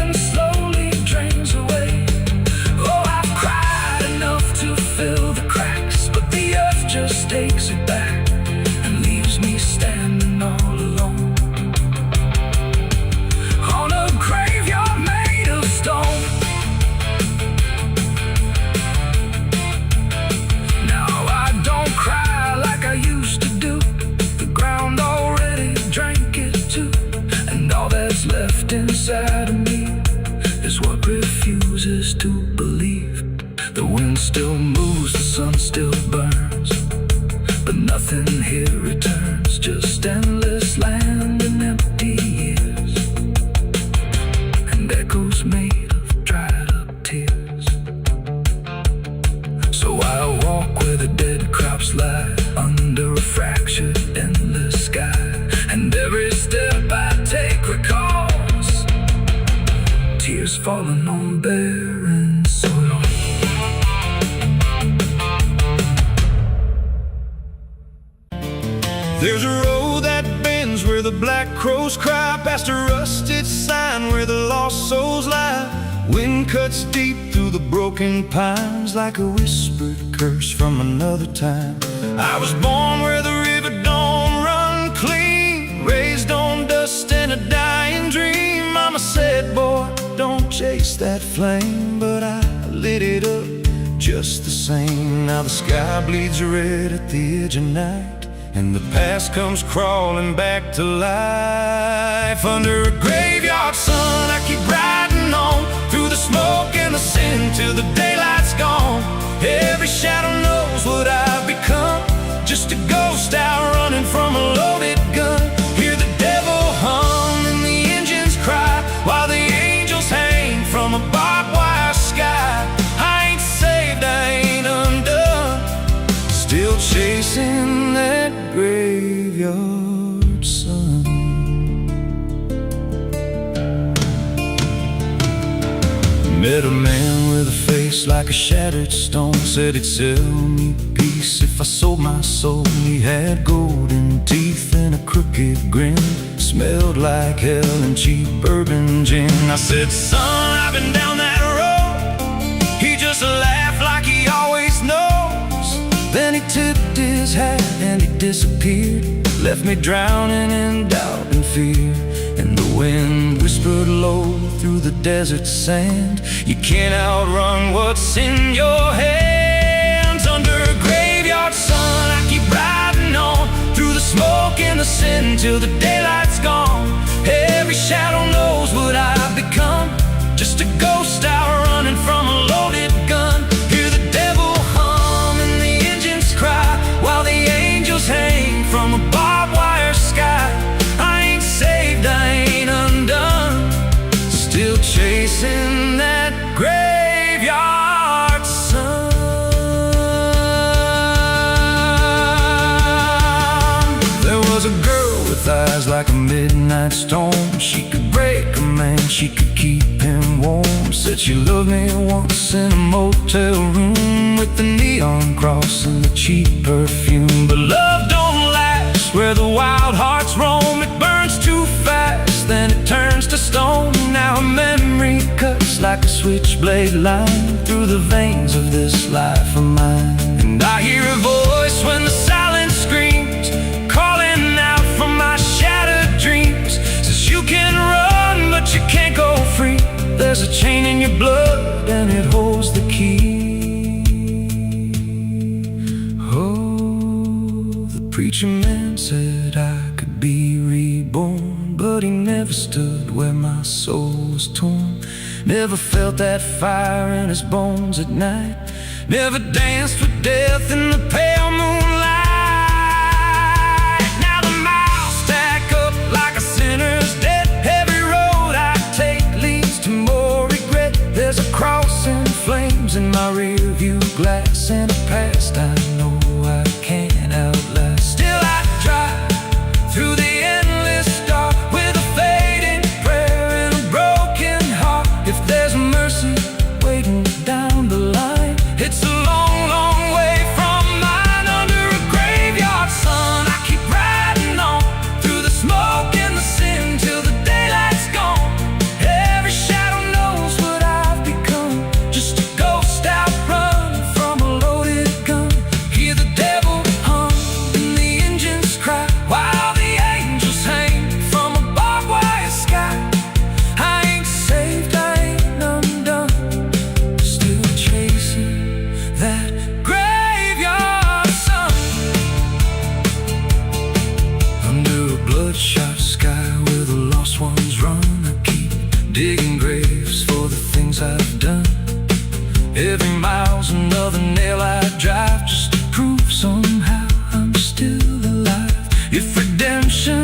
B: endless land and empty years, and echoes made of dried up tears. So I walk where the dead crops lie, under a fractured endless sky, and every step I take recalls tears falling on barren soil.
A: There's a road that bends where the black crows cry, past a rusted sign where the lost souls lie. Wind cuts deep through the broken pines like a whispered curse from another time. I was born where the river don't run clean, raised on dust and a dying dream. Mama said, boy, don't chase that flame, but I lit it up just the same. Now the sky bleeds red at the edge of night, and the past comes crawling back to life. Under a graveyard sun, I keep riding on, through the smoke and the sin till the daylight's gone. Every shadow knows what I've become, just a ghost out running from a loaded gun. Hear the devil hum and the engines cry, while the angels hang from a barbed wire sky. I ain't saved, I ain't undone, still chasing that graveyard sun. Met a man with a face like a shattered stone, said he'd sell me peace if I sold my soul. He had golden teeth and a crooked grin, smelled like hell and cheap bourbon gin. I said, son, I've been down that road. He just laughed like he always knows. Then he tipped his hat and he disappeared, left me drowning in doubt and fear. And the wind whispered low through the desert sand, you can't outrun what's in your hands. Under a graveyard sun, I keep riding on, through the smoke and the sin till the daylight's gone. Every shadow knows what I've become, just a ghost out running from a loaded gun. Hear the devil hum and the engines cry, while the angels hang from a barbed wire sky. I ain't saved, I ain't undone, still chasing that graveyard sun. There was a girl with eyes like a midnight storm. She could break a man, she could keep him warm. Said she loved me once in a motel room, with the neon cross and the cheap perfume. But love don't last where the wild hearts roam. It burns too fast, then it turns to stone. Now a memory cuts like a switchblade line through the veins of this life of mine. And I hear a voice when the silence screams, calling out from my shattered dreams. Says you can run, but you can't go free. There's a chain in your blood and it holds the key. Oh, the preacher man said I could be reborn, but he never stood where my soul was torn. Never felt that fire in his bones at night, never danced with death in the pale moonlight. Now the miles stack up like a sinner's debt. Every road I take leads to more regret. There's a cross and flames in my rear view glass, and a past I know I can't outlast. Still I drive through the endless dark with a fading prayer and a broken heart. If there's mercy waiting down the line, it's a long, long way from mine. Under a graveyard sun, I keep riding on, through the smoke and the sin till the daylight's gone. Every shadow knows what I've become, just a ghost out running from a loaded gun. Hear the devil hum and the engines cry, while the angels hang from a barbed wire sky. I ain't saved, I ain't undone, still chasing that graveyard sun. Under a bloodshot sky where the lost ones run, I keep digging graves for the things I've done. Every mile's another nail I drive, just to prove somehow I'm still alive. If redemption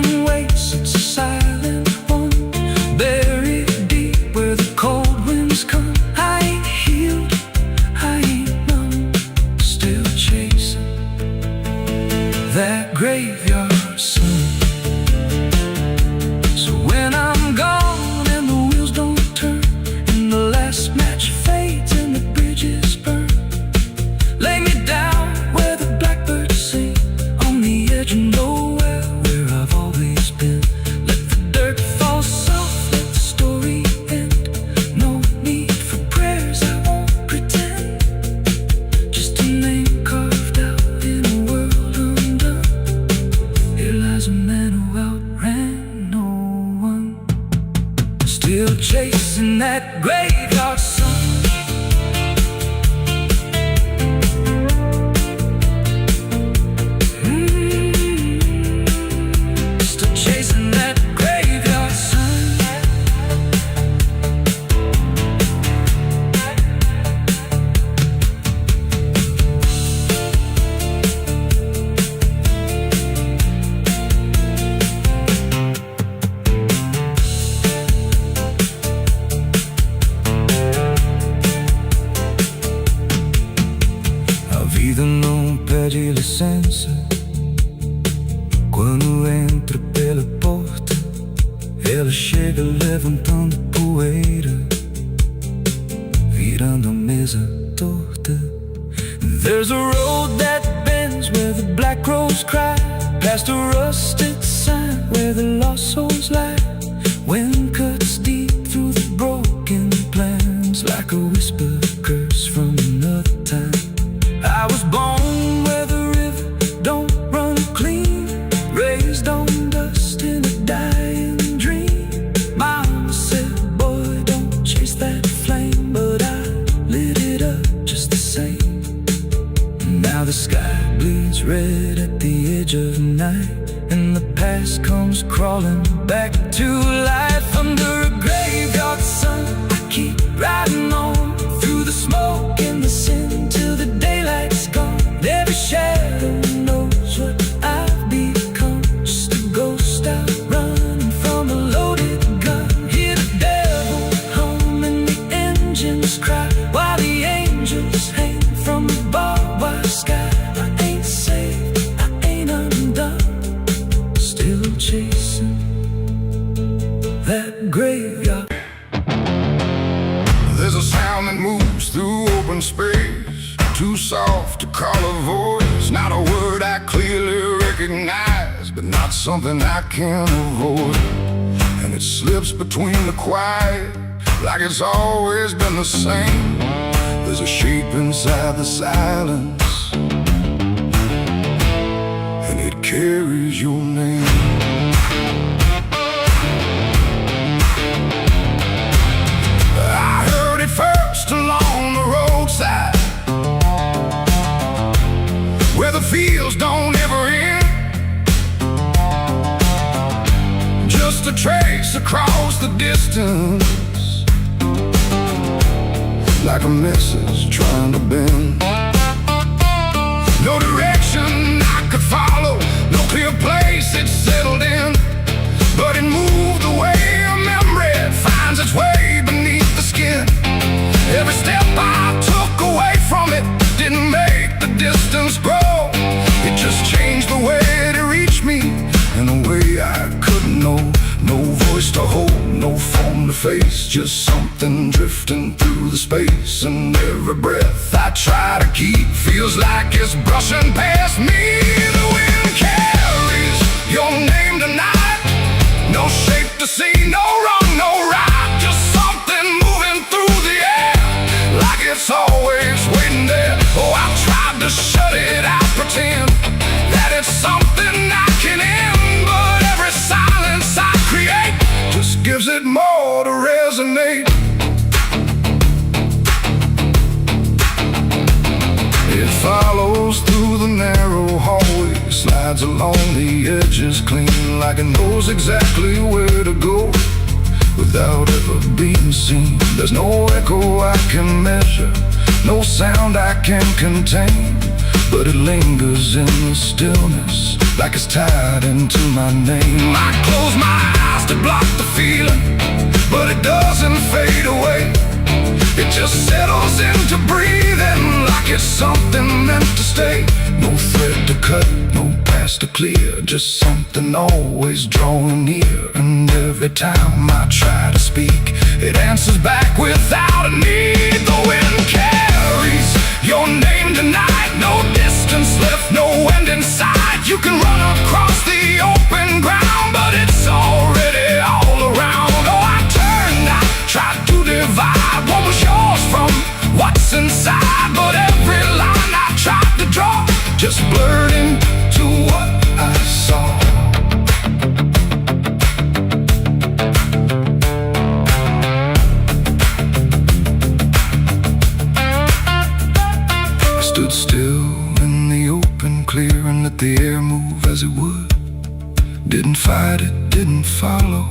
B: man who outran no one, still chasing that graveyard sun. Still chasing that graveyard sun. A vida não pede licença quando entra pela porta. Ela chega levantando poeira, virando a mesa torta. There's a road that bends where the black crows cry, past a rusted sign where the lost souls lie. Wind cuts deep through the broken plans, like a whisper curse from another time. I was born where the river don't run clean, raised on dust in a dying dream. Mama said, boy, don't chase that flame, but I lit it up just the same. Now the sky bleeds red at the edge of night, and the past comes crawling back to life. Under a graveyard sun, I keep riding on through the smoke and the sin till the daylight's gone. Every shadow knows what I've become, just a ghost out running from a loaded gun. Hear the devil hum and the engines cry, while the angels hang from the barbed wire sky. I ain't saved, I ain't undone, still chasing that graveyard.
A: There's a sound that moves through open space, too soft to call a voice. Not a word I clearly recognize, but not something I can avoid. And it slips between the quiet, like it's always been the same. There's a shape inside the silence, and it carries your name. I heard it first along the roadside, where the fields don't ever end, just a trace across the distance, like a message trying to bend. No direction I could follow, no clear place it settled in, but it moved the way a memory finds its way beneath the skin. Every step I took away from it didn't make the distance grow, it just changed the way it reached me in a way I couldn't know. No voice to hold, no form to face, just something drifting through the space. And every breath I try to keep feels like it's brushing past me. The wind carries your name tonight, no shape to see, no wrong, no right, just something moving through the air, like it's always waiting there. Oh, I've tried to shut it out, pretend that it's something I can end, but every silence I create just gives it more to resonate. It follows through the narrow hallway, slides along the edges clean, like it knows exactly where to go without ever being seen. There's no echo I can measure, no sound I can contain, but it lingers in the stillness, like it's tied into my name. I close my eyes to block the feeling, but it doesn't fade away. It just settles into breathing, like it's something meant to stay. No thread to cut, no past to clear, just something always drawing near. And every time I try to speak, it answers back without a need. The wind carries your name tonight, no distance left, no end in sight. You can run across the open ground, but it's already all around. Oh, I turned, I tried to divide what was yours from what's inside, but every line I tried to draw just blurred into what I saw. but it didn't follow.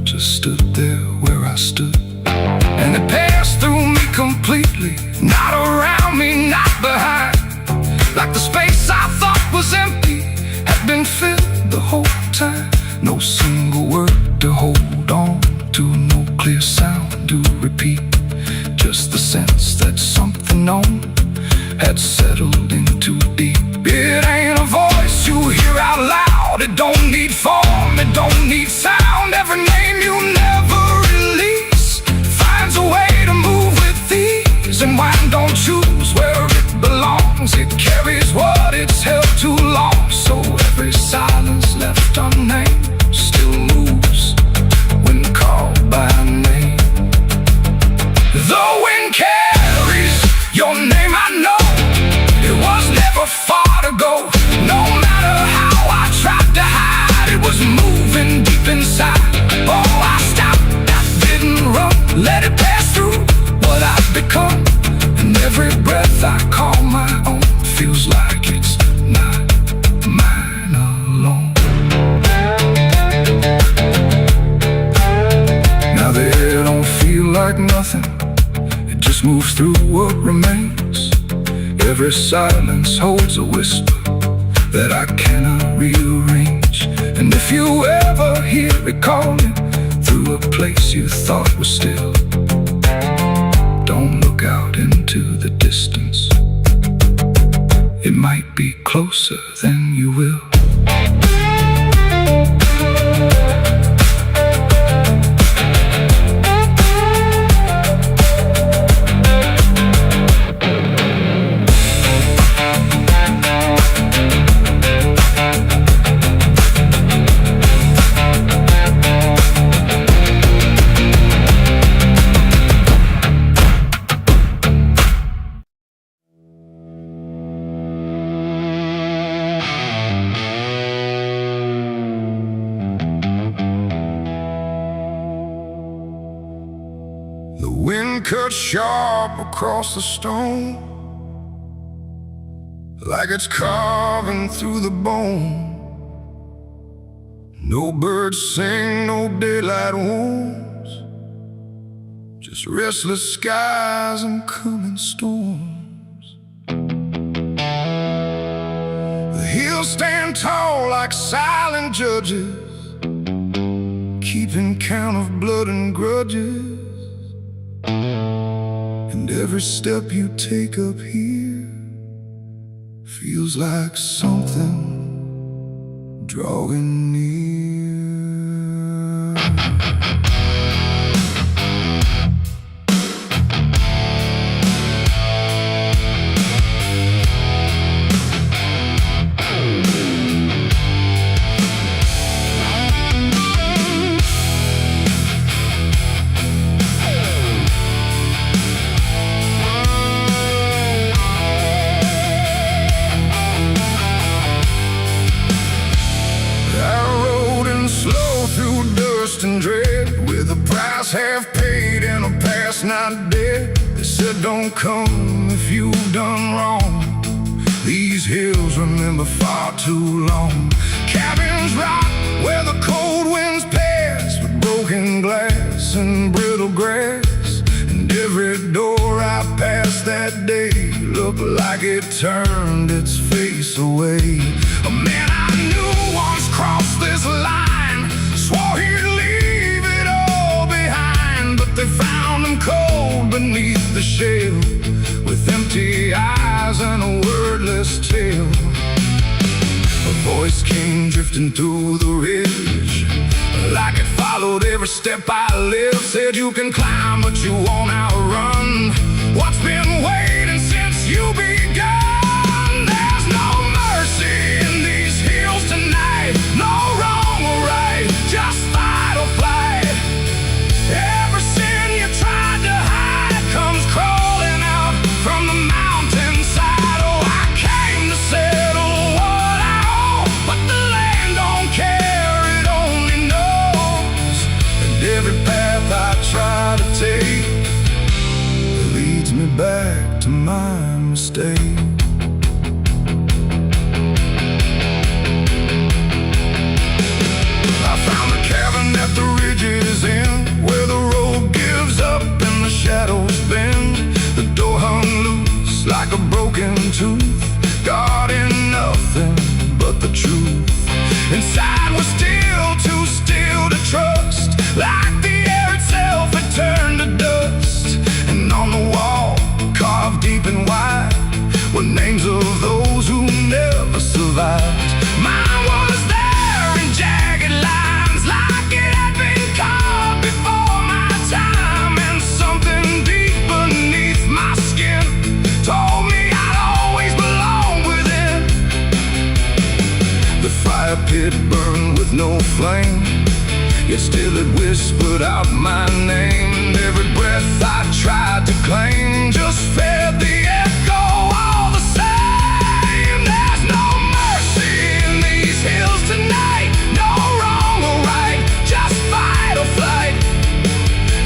A: Just stood there where I stood, and it passed through me completely. Not around me, not behind. Like the space I thought was empty had been filled the whole time. No single word to hold on to, no clear sound to repeat. Just the sense that something known had settled in too deep. It ain't a voice you hear out loud. It don't need form, it don't need sound. Every name you never release finds a way to move with ease. And wine don't choose where it belongs. It carries what it's held too long. So every silence left unnamed still moves when called by name. The wind carries your name, I know. It was never far to go. No matter how I tried to hide, it was moving deep inside. Oh, I stopped, I didn't run. Let it pass through what I've become. And every breath I call my own feels like it's not mine alone. Now they don't feel like nothing. It just moves through what remains. Every silence holds a whisper that I cannot rearrange. And if you ever hear it calling through a place you thought was still, don't look out into the distance. It might be closer than you will. The wind cuts sharp across the stone, like it's carving through the bone. No birds sing, no daylight warms, just restless skies and coming storms. The hills stand tall like silent judges, keeping count of blood and grudges. And every step you take up here feels like something drawing near. And dread, with a price half paid and a past not dead. They said don't come if you've done wrong. These hills remember far too long. Cabins rock where the cold winds pass, with broken glass and brittle grass. And every door I passed that day looked like it turned its face away. A man I knew once crossed this line, swore he'd leave it all behind, but they found him cold beneath the shell, with empty eyes and a wordless tale. A voice came drifting through the ridge, like it followed every step I lived. Said you can climb, but you won't outrun what's been waiting since you begun. There's no mercy in these hills tonight, no wrong or right, just fight or flight. Every sin you tried to hide comes crawling out from the mountainside. Oh, I came to settle what I owe, but the land don't care, it only knows. And every path I try to take leads me back to my mistake. flame, yet still it whispered out my name. And every breath I tried to claim just fed the echo all the same. There's no mercy in these hills tonight, no wrong or right, just fight or flight.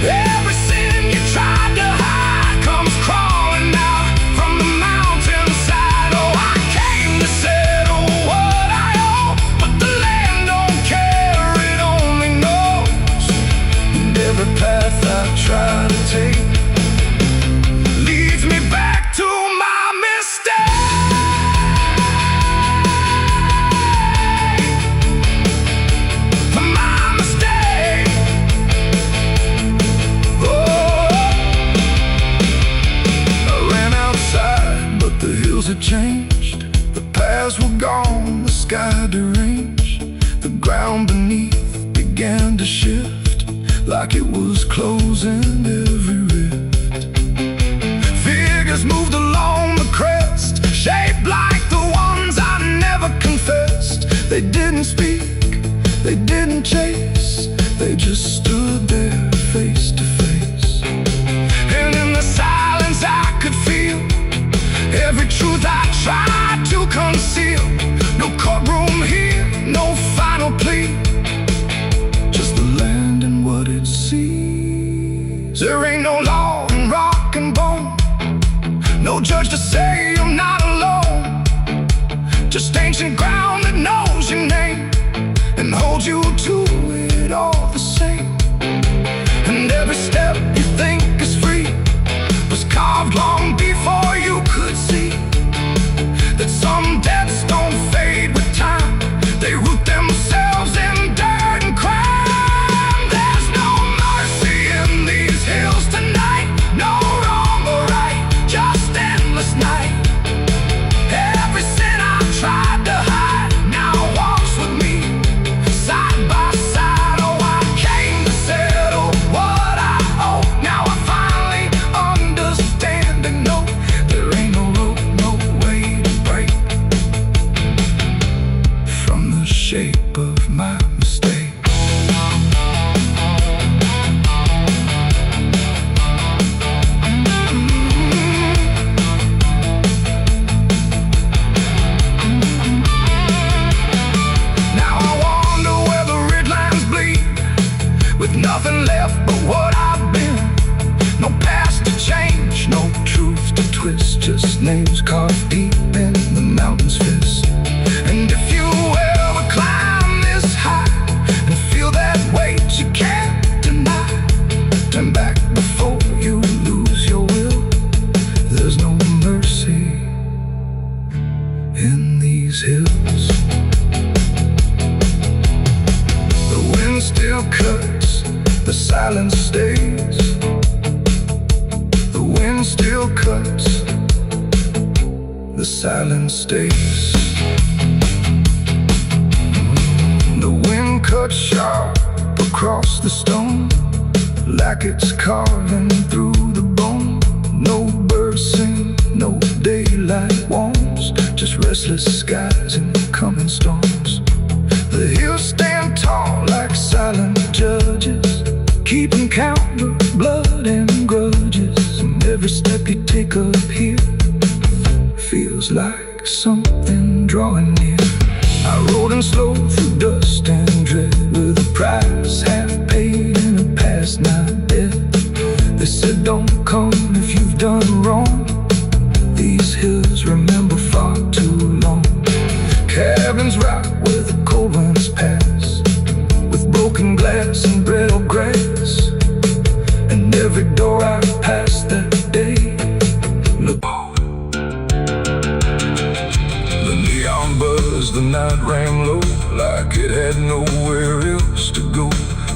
A: Every sin you tried to hide comes crawling out from the mountainside. Oh, I came to settle what I owe, but the land don't care, it only knows. And every path I try to take leads me back to my mistake. My mistake. I ran outside, but the hills had changed. The paths were gone, the sky deranged. The ground beneath began to shift, like it was closing every rift. Figures moved along the crest, shaped like the ones I never confessed. They didn't speak, they didn't chase, they just stood there face to face. And in the silence I could feel every truth I tried to conceal. No courtroom here, no final plea, just the land and what it sees. There ain't no law in rock and bone, no judge to say I'm not alone, just ancient ground that knows your name and holds you to it all the same. And every step you think is free was carved long before you could see that some debts don't fade with time, they root themselves in dirt and crime. There's no mercy in these hills tonight, no wrong or right, just endless night. Every sin I tried to hide now walks with me, side by side. Oh, I came to settle what I owe. Now I finally understand and know there ain't no rope, no way to break from the shape of my mistake. Now I wonder where the red lines bleed, with nothing left but what I've been. No past to change, no truth to twist, just names carved deep in the mountain's fist. And if you ever climb this high and feel that weight you can't deny, turn back before you lose your will. There's no mercy in these hills. The wind still cuts, the silence stays. The wind still cuts, the silence stays. The wind cuts sharp across the stone, like it's carving through the bone. No birds sing, no daylight warms, just restless skies and coming storms. The hills stand tall like silent judges, keeping count of blood and grudges. And every step you take up here feels like something drawing near. I rode in slow through dust and dread, with a price half paid and a past not dead. They said don't come if you've done wrong, these hills remember far too long. Cabins rock where the cold winds pass, with broken glass and brittle grass. And every door I've passed that day look. The neon buzz, the night rang low, like it had nowhere else to go.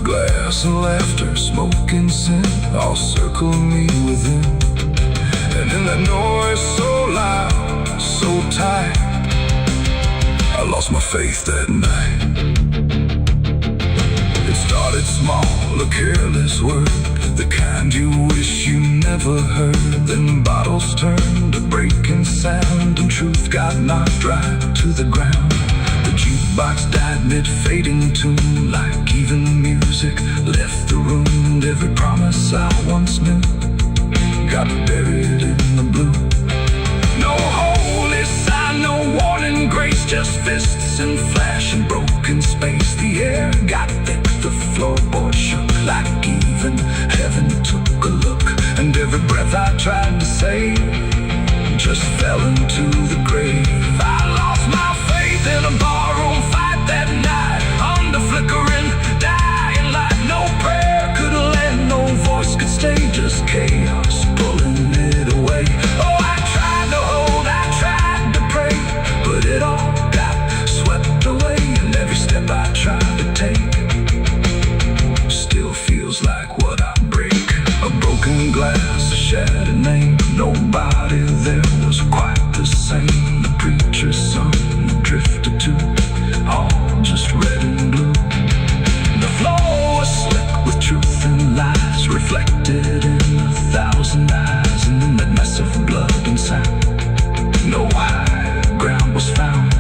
A: Glass and laughter, smoke and sin, all circled me within. And in that noise so loud, so tight, I lost my faith that night. It started small, a careless word, the kind you wish you never heard. Then bottles turned to breaking sound, and truth got knocked right to the ground. The
B: jukebox died mid-fading tune, like even music left the room. And every promise I once knew got buried in the blue. No holy sign, no warning grace, just fists and flash and broken space. The air got thick, the floorboard shook, like even heaven took a look. And every breath I tried to save just fell into the grave. I lost my faith in a barroom fight that night, under flickering, dying light. No prayer could land, no voice could stay, just chaos pulling it away. Oh, I tried to hold, I tried to pray, but it all got swept away. And every step I tried to take still feels like what I break. A broken glass, a shattered name, nobody there was quite the same. The preacher's son drifted too, all just red and blue. The floor was slick with truth and lies, reflected in 1,000 eyes. And in that mess of blood and sand, no high ground was found.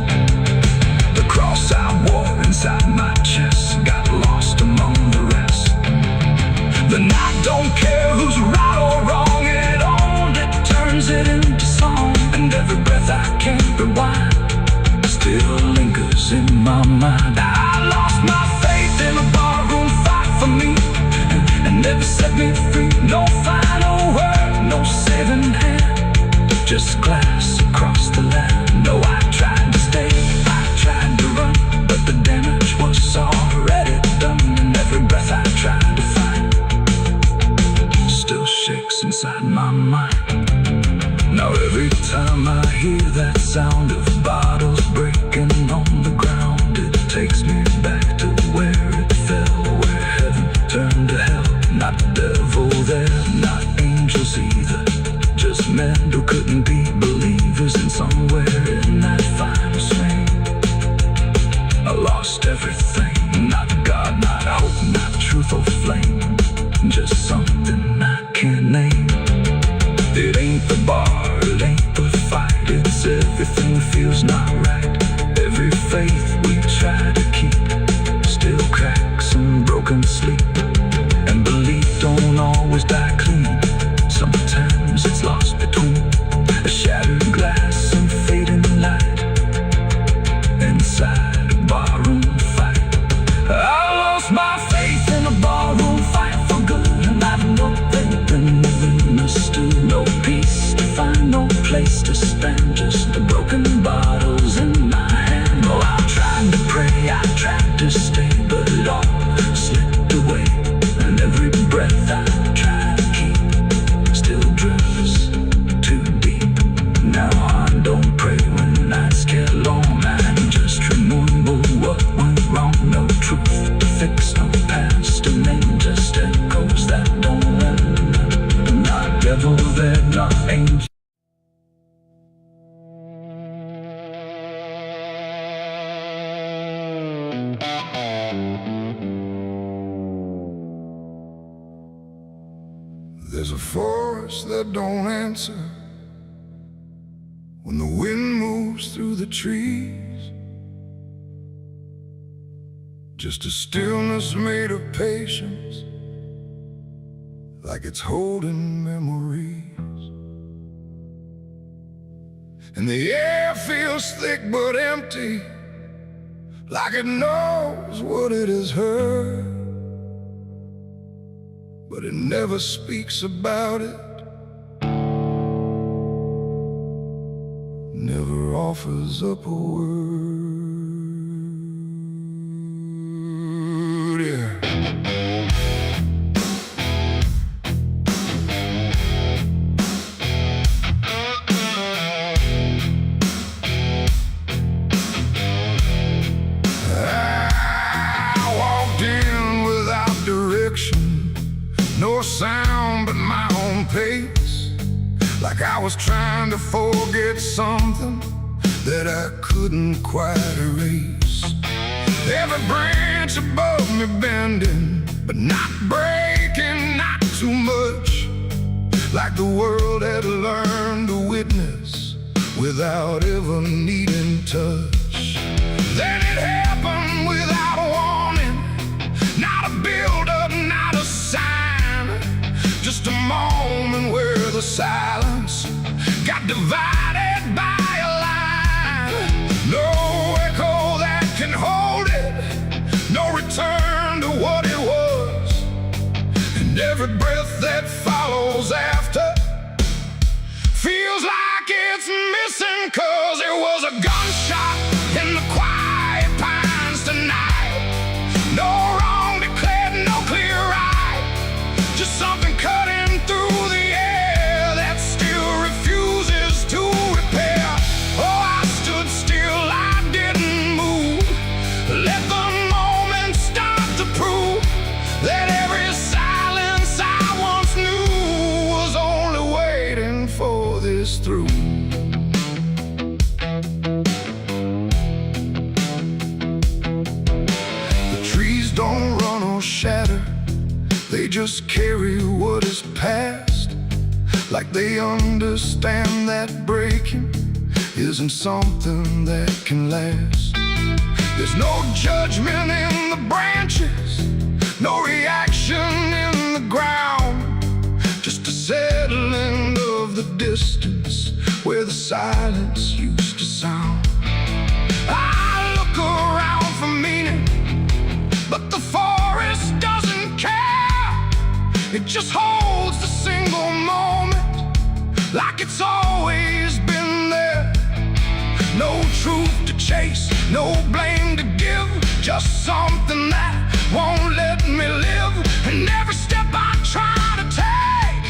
B: The cross I wore inside my chest got lost among the rest. The night don't care who's right or wrong, it owned it, turns it into song. And every breath I can't rewind still lingers in my mind. I lost my faith in a barroom fight for me, and never set me free. No final word, no saving hand, just glass across the land. No, I tried to stay, I tried to run, but the damage was already done. And every breath I tried to find still shakes inside my mind. Now every time I hear that sound of bottles breaking on the ground, it takes me back to where it fell, where heaven turned to hell. Not devil there, not angels either, just men who couldn't be believers. And somewhere in that final swing I lost everything. Not God, not hope, not truth or flame, just something I can't name. It ain't the bar, it ain't the fight, it's everything that feels not right. Every faith we try to keep still cracks and broken sleep. And belief don't always die clean, sometimes it's lost between a shattered glass and fading light inside a barroom fight. I lost my faith in a barroom fight for good, and I know they've been living us too. No peace to find, no place to stand, just the broken bottles in my hand. Oh, I tried to pray, I tried to stay, but it all slipped away. And every breath I try to keep still drifts too deep. Now I don't pray when nights get long, I just remember what went wrong. No truth to fix, no past to name, just echoes that don't end. Not devil there, not angel.
A: There's a forest that don't answer when the wind moves through the trees. Just a stillness made of patience, like it's holding memories. And the air feels thick but empty, like it knows what it has heard, but it never speaks about it, never offers up a word. Yeah. I walked in without direction, no sound but my own pace, like I was trying to forget something that I couldn't quite erase. Every branch above me bending, but not breaking, not too much, like the world had learned to witness without ever needing touch. Then it happened without warning. Not a build-up, not a sign. Just a moment where the silence got divided by a line. No echo that can hold it, no return to what it was. And every breath that follows after feels like it's missing, 'cause it was a gunshot in the quiet pines tonight. No wrong declared, no clear right, just something cutting through the air that still refuses to repair. Oh, I stood still, I didn't move. Let the moment start to prove that every silence I once knew was only waiting for this through. The trees don't run or shatter, they just carry what is past, like they understand that breaking isn't something that can last. There's no judgment in the branches, no reaction in the ground, just a settling of the distance where the silence used to sound. I look around for meaning, but the forest doesn't care. It just holds the single moment like it's always been there. No truth to chase, no blame to give, just something that won't let me live. And every step I try to take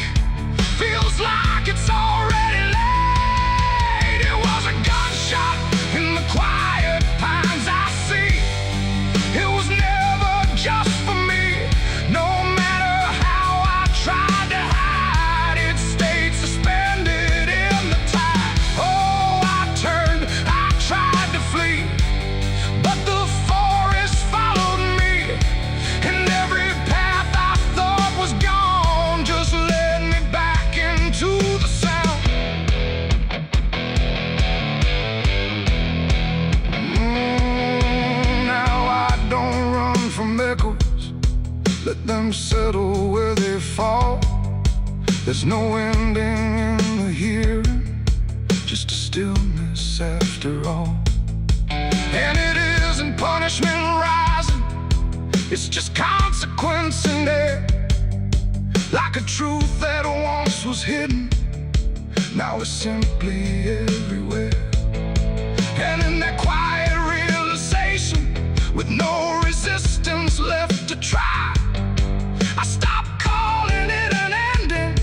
A: feels like it's already late. It was a gunshot in the quiet pines I see. It was never just for me. No matter how I tried to hide, it stayed suspended in the tide. Oh, I turned, I tried to flee, but the forest followed me. And every path I thought was gone just led me back into the sound. Now I don't run from echoes, let them settle where they fall. There's no ending in the hearing, just a stillness after all. And it isn't punishment rising, it's just consequence in there. Like a truth that once was hidden, now it's simply everywhere. And in that quiet realization, with no resistance left to try, I stopped calling it an ending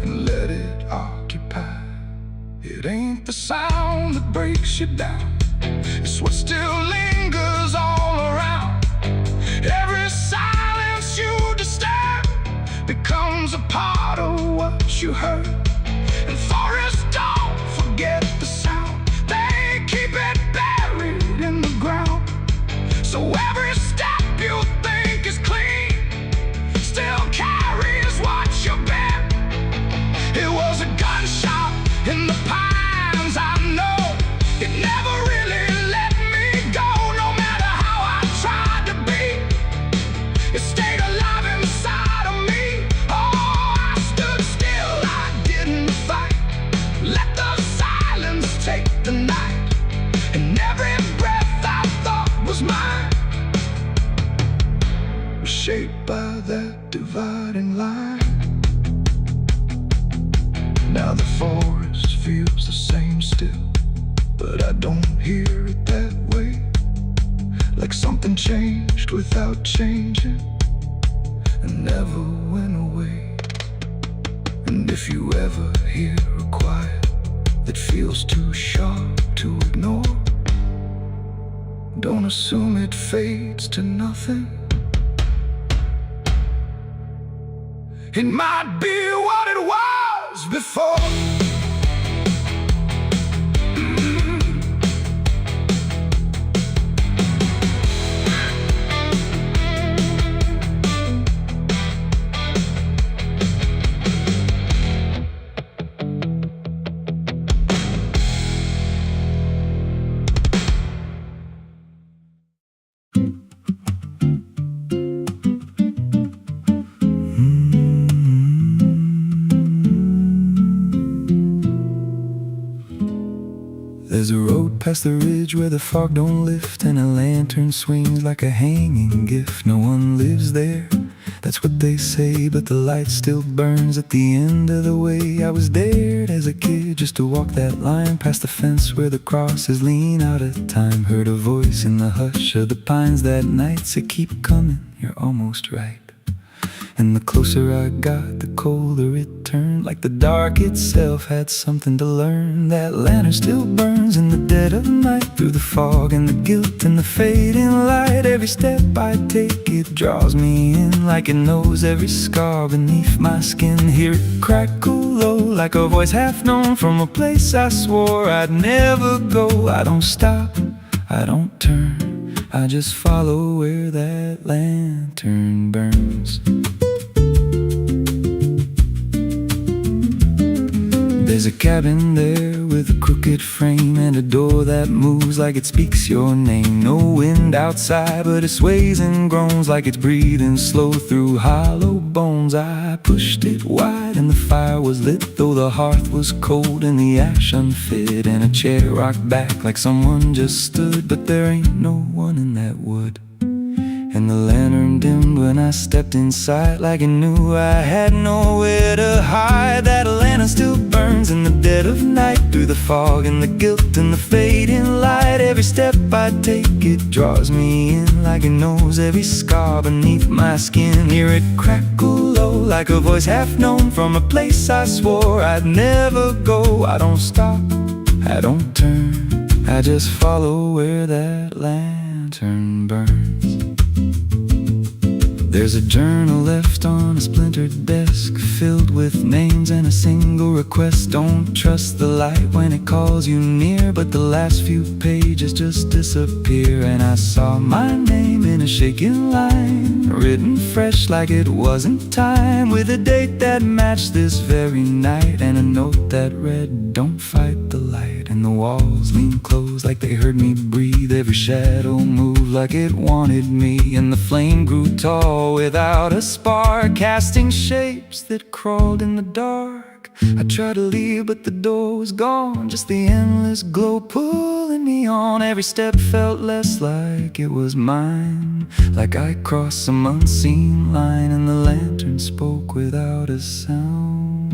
A: and let it occupy. It ain't the sound that breaks you down, it's what still lingers all around. Every silence you disturb becomes a part of what you heard. And forests don't forget the sound, they keep it buried in the ground. So every step you think is clean still carries what you bear. It was a gunshot in the pines, I know. It never really let me go, no matter how I tried to be. It stayed alive inside of me. Oh, I stood still, I didn't fight. Let the silence take the night. And every breath I thought was mine was shaped by that dividing line. Now the forest feels the same still, but I don't hear it that way. Like something changed without changing and never went away. And if you ever hear a quiet that feels too sharp to ignore, don't assume it fades to nothing. It might be what it was before.
B: past the ridge where the fog don't lift, and a lantern swings like a hanging gift. No one lives there, that's what they say, but the light still burns at the end of the way. I was dared as a kid just to walk that line, past the fence where the crosses lean out of time. Heard a voice in the hush of the pines that night said, keep coming, you're almost right. And the closer I got, the colder it turned, like the dark itself had something to learn. That lantern still burns in the dead of night, through the fog and the guilt and the fading light. Every step I take, it draws me in, like it knows every scar beneath my skin. Hear it crackle low, like a voice half known, from a place I swore I'd never go. I don't stop, I don't turn, I just follow where that lantern burns. There's a cabin there with a crooked frame, and a door that moves like it speaks your name. No wind outside, but it sways and groans like it's breathing slow through hollow bones. I pushed it wide and the fire was lit, though the hearth was cold and the ash unfit, and a chair rocked back like someone just stood. But there ain't no one in that wood. And the lantern dimmed when I stepped inside, like it knew I had nowhere to hide. That lantern still burns in the dead of night, through the fog and the guilt and the fading light. Every step I take, it draws me in, like it knows every scar beneath my skin. Hear it crackle low, like a voice half known, from a place I swore I'd never go. I don't stop, I don't turn, I just follow where that lantern burns. There's a journal left on a splintered desk, filled with names and a single request. Don't trust the light when it calls you near, but the last few pages just disappear. And I saw my name in a shaking line, written fresh like it wasn't time, with a date that matched this very night, and a note that read, don't fight the light. And the walls leaned close like they heard me breathe, every shadow moved like it wanted me, and the flame grew tall without a spark, casting shapes that crawled in the dark. I tried to leave, but the door was gone, just the endless glow pulling me on. Every step felt less like it was mine, like I crossed some unseen line, and the lantern spoke without a sound.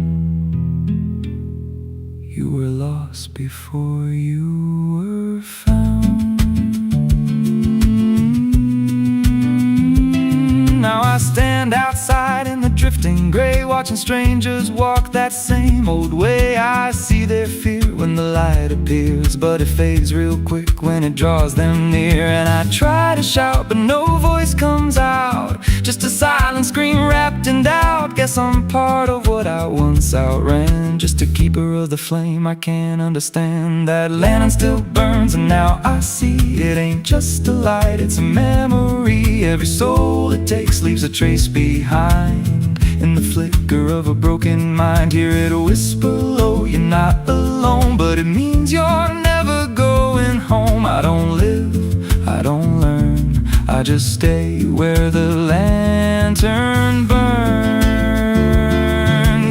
B: You were lost before you were found. Now I stand outside in the drifting gray, watching strangers walk that same old way. I see their fear when the light appears, but it fades real quick when it draws them near. And I try to shout, but no voice comes out, just a silent scream wrapped in doubt. Guess I'm part of what I once outran, just a keeper of the flame I can't understand. That lantern still burns, and now I see it ain't just a light, it's a memory. Every soul it takes leaves a trace behind, in the flicker of a broken mind. Hear it whisper low, you're not alone, but it means you're never going home. I don't live, I don't learn, I just stay where the lantern burns.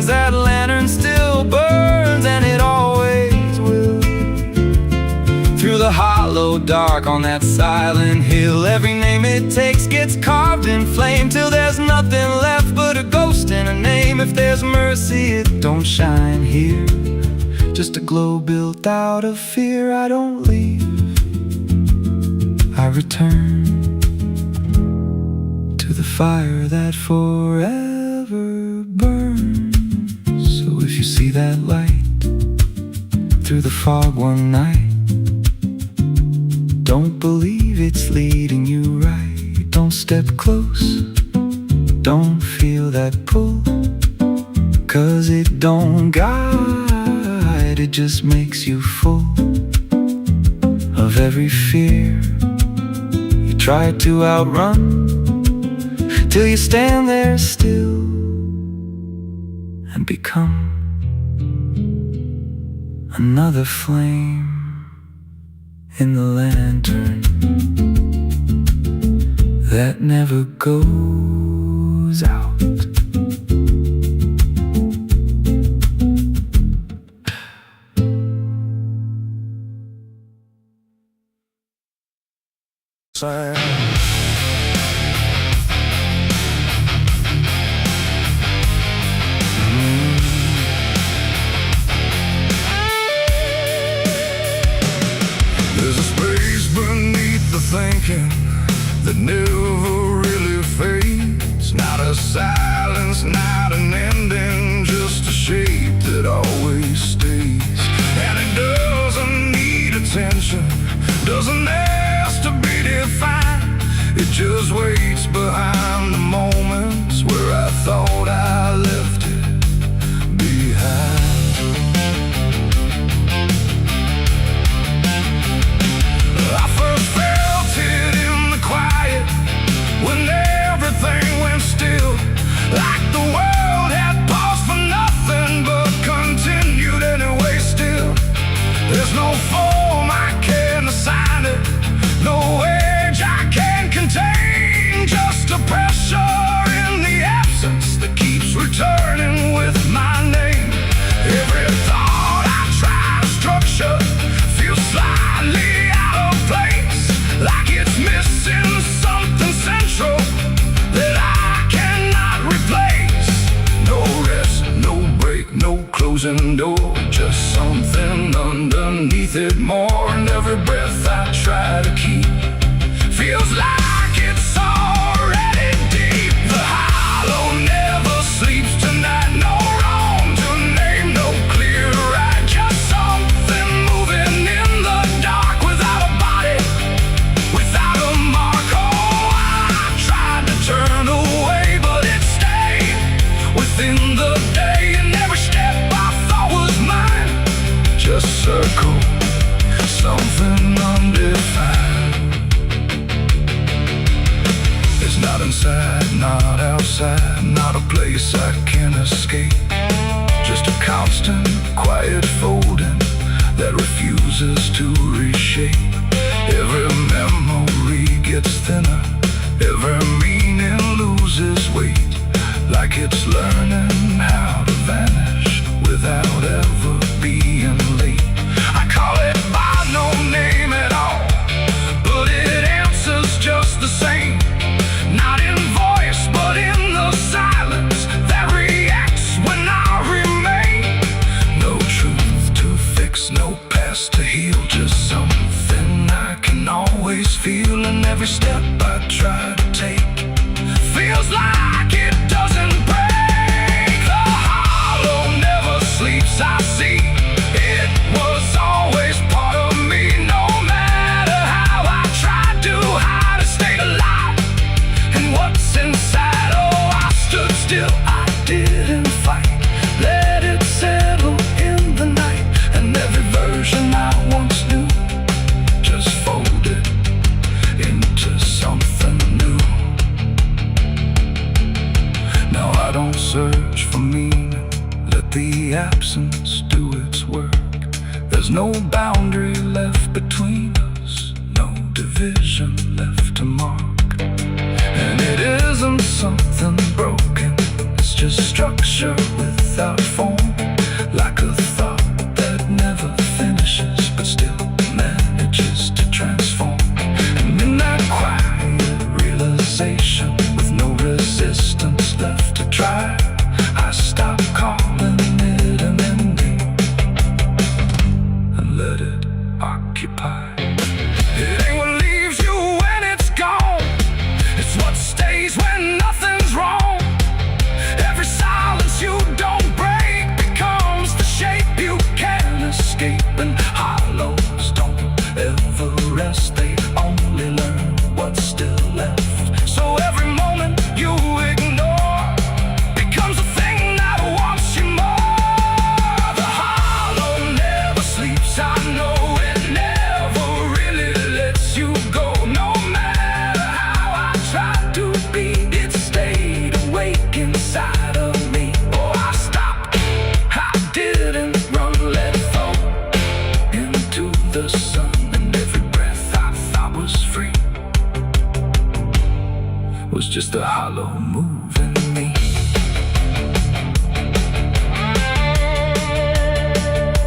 B: That lantern still burns, and it always will, through the hollow dark on that silent hill. Every name it takes gets carved in flame, till there's nothing left but a ghost and a name. If there's mercy, it don't shine here, just a glow built out of fear. I don't leave, I return to the fire that forever burns. So if you see that light through the fog one night, don't believe it's leading you right. Don't step close, don't feel that pull, 'cause it don't guide, it just makes you full of every fear you try to outrun, till you stand there still and become another flame in the lantern that never goes out.
A: sand. There's a space beneath the thinking that never really fades. Not a silence, not an ending, just a shape that always stays. And it doesn't need attention, doesn't ask to be defined. It just waits behind the moments where I thought I left it behind. I first felt it in the quiet, when everything went still, like the world had paused for nothing but continued anyway still. There's no form I can assign it, no age I can contain, just a pressure in the absence that keeps returning with my name. Every thought I try to structure feels slightly out of place, like it's missing something central that I cannot replace. No rest, no break, no closing door, just something underneath it more. And every breath I try to keep feels like it's already deep. The hollow never sleeps tonight, no wrong to name, no clear right, just something moving in the dark without a body, without a mark. Oh, I tried to turn away, but it stayed within the day, and every step I thought was mine just circle something undefined. It's not inside, not outside, not a place I can escape, just a constant, quiet folding that refuses to reshape. Every memory gets thinner, every meaning loses weight, like it's learning how to vanish without ever being late. I call it by no name at all, but it answers just the same. Not in voice, but in the silence that reacts when I remain. No truth to fix, no past to heal, just something I can always feel. And every step I try to take feels like it doesn't break. The hollow never sleeps, I see. It was always part of me, no matter how I tried to hide a state alive. And what's inside, oh, I stood still, I didn't fight, let it settle in the night. And every version I once knew just folded into something new. Now I don't search for meaning, let the absence do its work. There's no boundary left between us, no division left to mark. And it isn't something broken, it's just structure without form, like a thought that never finishes but still manages to transform. And in that quiet realization, with no resistance left to try, I stop calling it an ending and let it occupy. It ain't what leaves you when it's gone, it's what stays when nothing's wrong. Every silence you don't break becomes the shape you can't escape. And hollows don't ever rest, they only learn what's still left. So every moment you ignore becomes a thing that wants you more. The hollow never sleeps, I know it never really lets you go. No matter how I tried to be, it stayed awake inside of me. Oh, I stopped, I didn't run, let it fall into the sun. And every breath I thought was free was just a hollow move in me.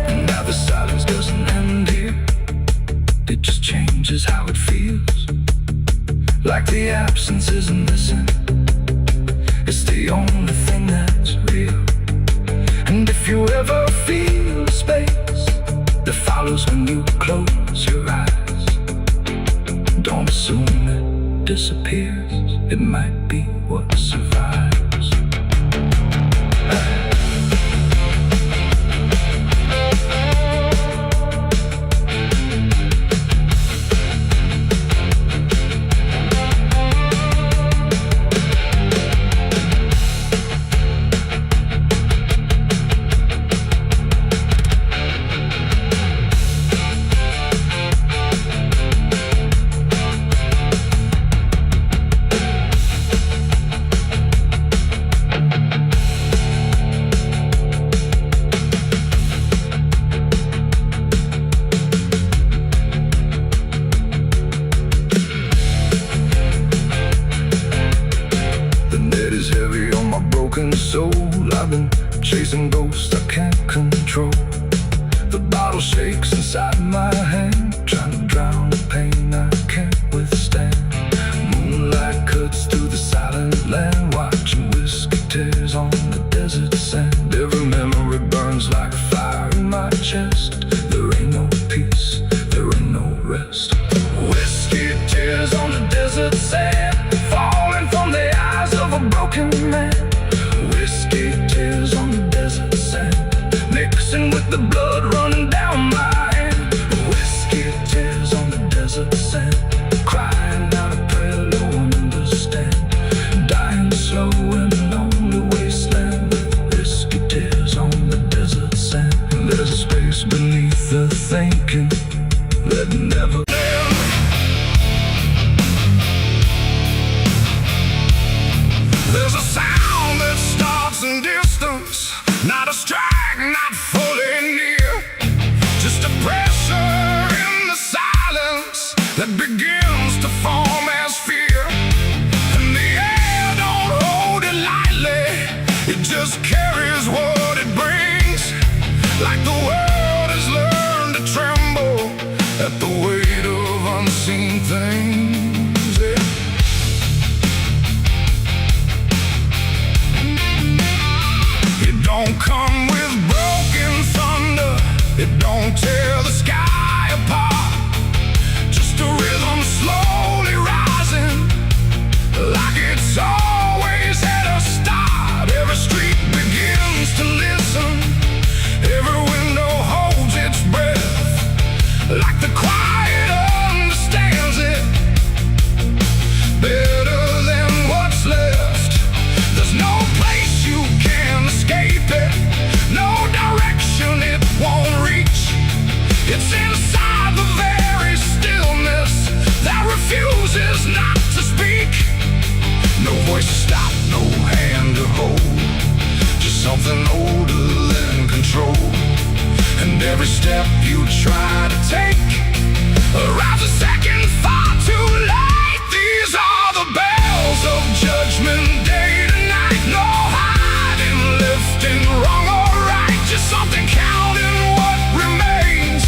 A: And now the silence doesn't end here, it just changes how it feels.
B: like the absence isn't missing. It's the only thing that's real. And if you ever feel a space that follows when you close your eyes, don't assume it disappears. It might be what survives. Soul, I've been chasing ghosts I can't control. The bottle shakes inside my hand, trying to drown the pain I can't withstand. Moonlight cuts through the silent land, watching whiskey tears on the desert sand. Every memory burns like fire in my chest. There ain't no peace, there ain't no rest. Whiskey tears on the desert sand, falling from the eyes of a broken man. Whiskey tears on the desert sand, mixing with the blood running down my hand. Whiskey tears on the desert sand, crying out a prayer no one understands. Dying slow in a lonely wasteland, with whiskey tears on the desert sand. There's a space beneath the thinking that never ends. There's a sound that starts in distance, not a strike, not fully near, just a pressure in the silence that begins to form as fear. And the air don't hold it lightly, it just carries what it brings. Like the world has learned to tremble at the weight of unseen things. Yeah. Don't come with broken thunder, it don't tear the sky apart. Just a rhythm slowly rising, like it's always had a start. Every street begins to listen, every window holds its breath, like the quiet understands it better than what's left. There's no place you can escape it, no direction it won't reach. It's inside the very stillness that refuses not to speak. No voice to stop, no hand to hold, just something older than control. And every step you try to take arrives a second far too late. These are the bells of judgment day to night. No hiding, lifting, wrong or right, just something counting what remains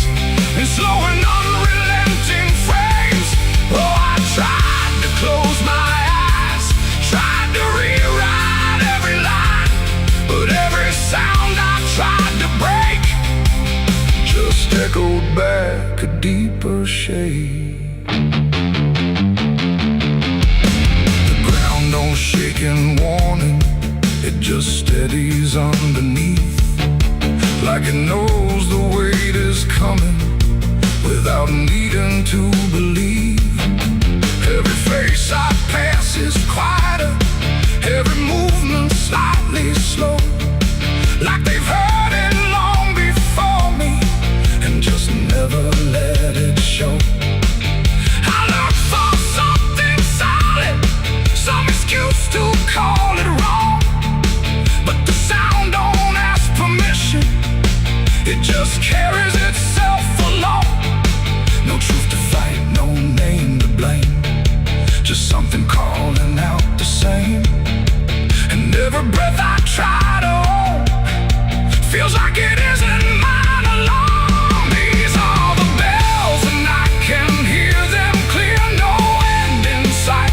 B: in slow and unrelenting frames. Oh, I tried to close my eyes, tried to rewrite every line, but every sound I tried to break just echoed back a deeper shade. The ground don't shake in warning, it just steadies underneath, like it knows the weight is coming without needing to believe. Every face I pass is quieter, every movement slightly slow, like they've heard it long before me and just never let it show. I look for something solid, some excuse to call it wrong, but the sound don't ask permission, it just carries itself along. No truth to fight, no name to blame, just something calling out the same. And every breath I try to hold feels like it isn't mine alone. These are the bells and I can hear them clear, no end in sight.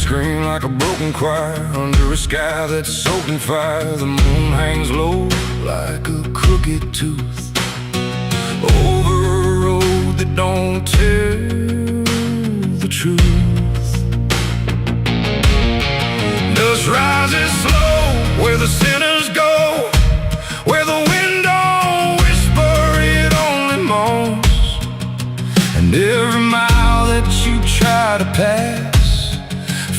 A: scream like a broken choir under a sky that's soaked in fire. The moon hangs low like a crooked tooth over a road that don't tell the truth. Dust rises slow where the sinners go, where the wind don't whisper, it only moans. And every mile that you try to pass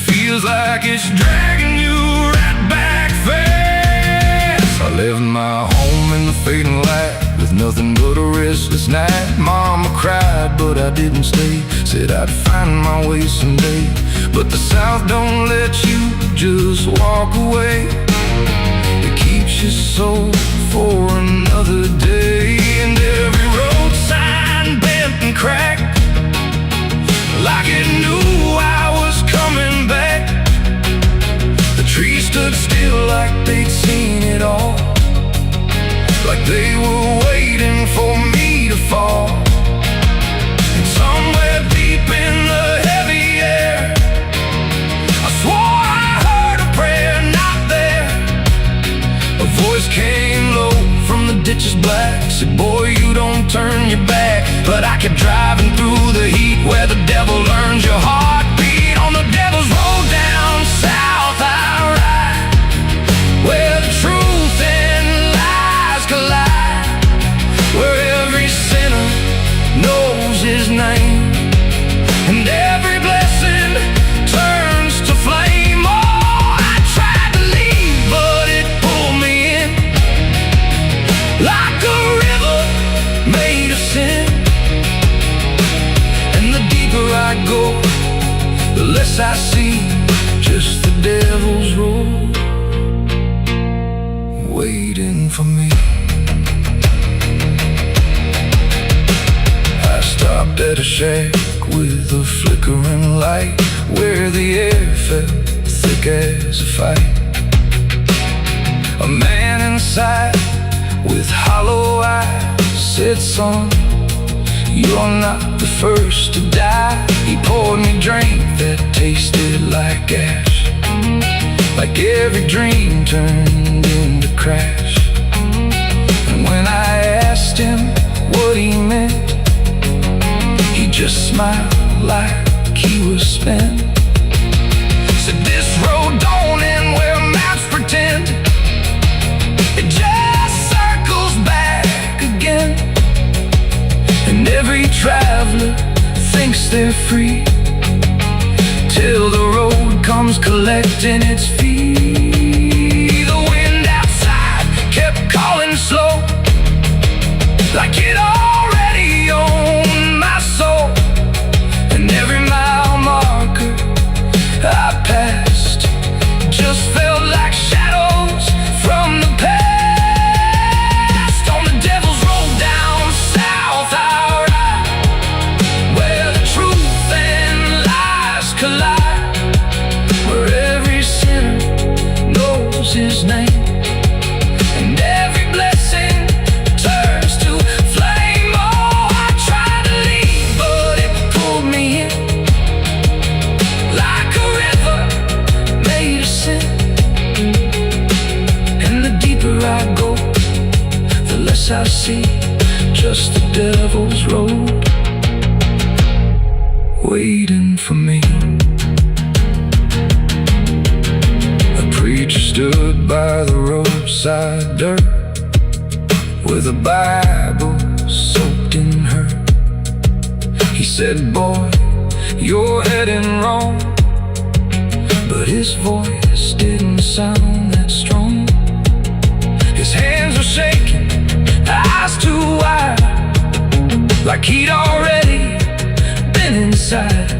A: feels like it's dragging you right back fast. I left my home in the fading light with nothing but a restless night. Mama cried, but I didn't stay. Said I'd find my way someday. But the South don't let you just walk away. It keeps you so for another day. And every road sign bent and cracked, like it knew I was coming back. The trees stood still like they'd seen it all, like they were waiting for me to fall. And somewhere deep in the heavy air, I swore I heard a prayer not there. A voice came low from the ditches black, said, boy, you don't turn your back. But I kept driving through the heat where the devil learns your heartbeat. On the devil's road down south I ride, where the truth and lies collide, where every sinner knows his name, and every blessing turns to flame. Oh, I tried to leave, but it pulled me in, like a river made of sin. And the deeper I go, the less I see, just the devil's road waiting for me. I stopped at a shack with a flickering light, where the air felt thick as a fight. A man inside with hollow eyes said, son, you're not the first to die. He poured me a drink that tasted like ash, like every dream turned into crash. And when I asked him what he meant, he just smiled like he was spent. Said, this road don't end where maps pretend, it just circles back again. And every traveler thinks they're free, till the road comes collecting its fee. The wind outside kept calling slow, like it already owned my soul. And every mile marker I passed just felt like shadows from the past. On the devil's road down south I ride, where the truth and lies collide, where every sinner knows his name, and every blessing turns to flame. Oh, I tried to leave, but it pulled me in, like a river made of sin. And the deeper I go, the less I see, just the devil's road waiting for me. A preacher stood by the roadside dirt, with a Bible soaked in her. He said, boy, you're heading wrong. But his voice didn't sound that strong. His hands were shaking, eyes too wide, like he'd already been inside.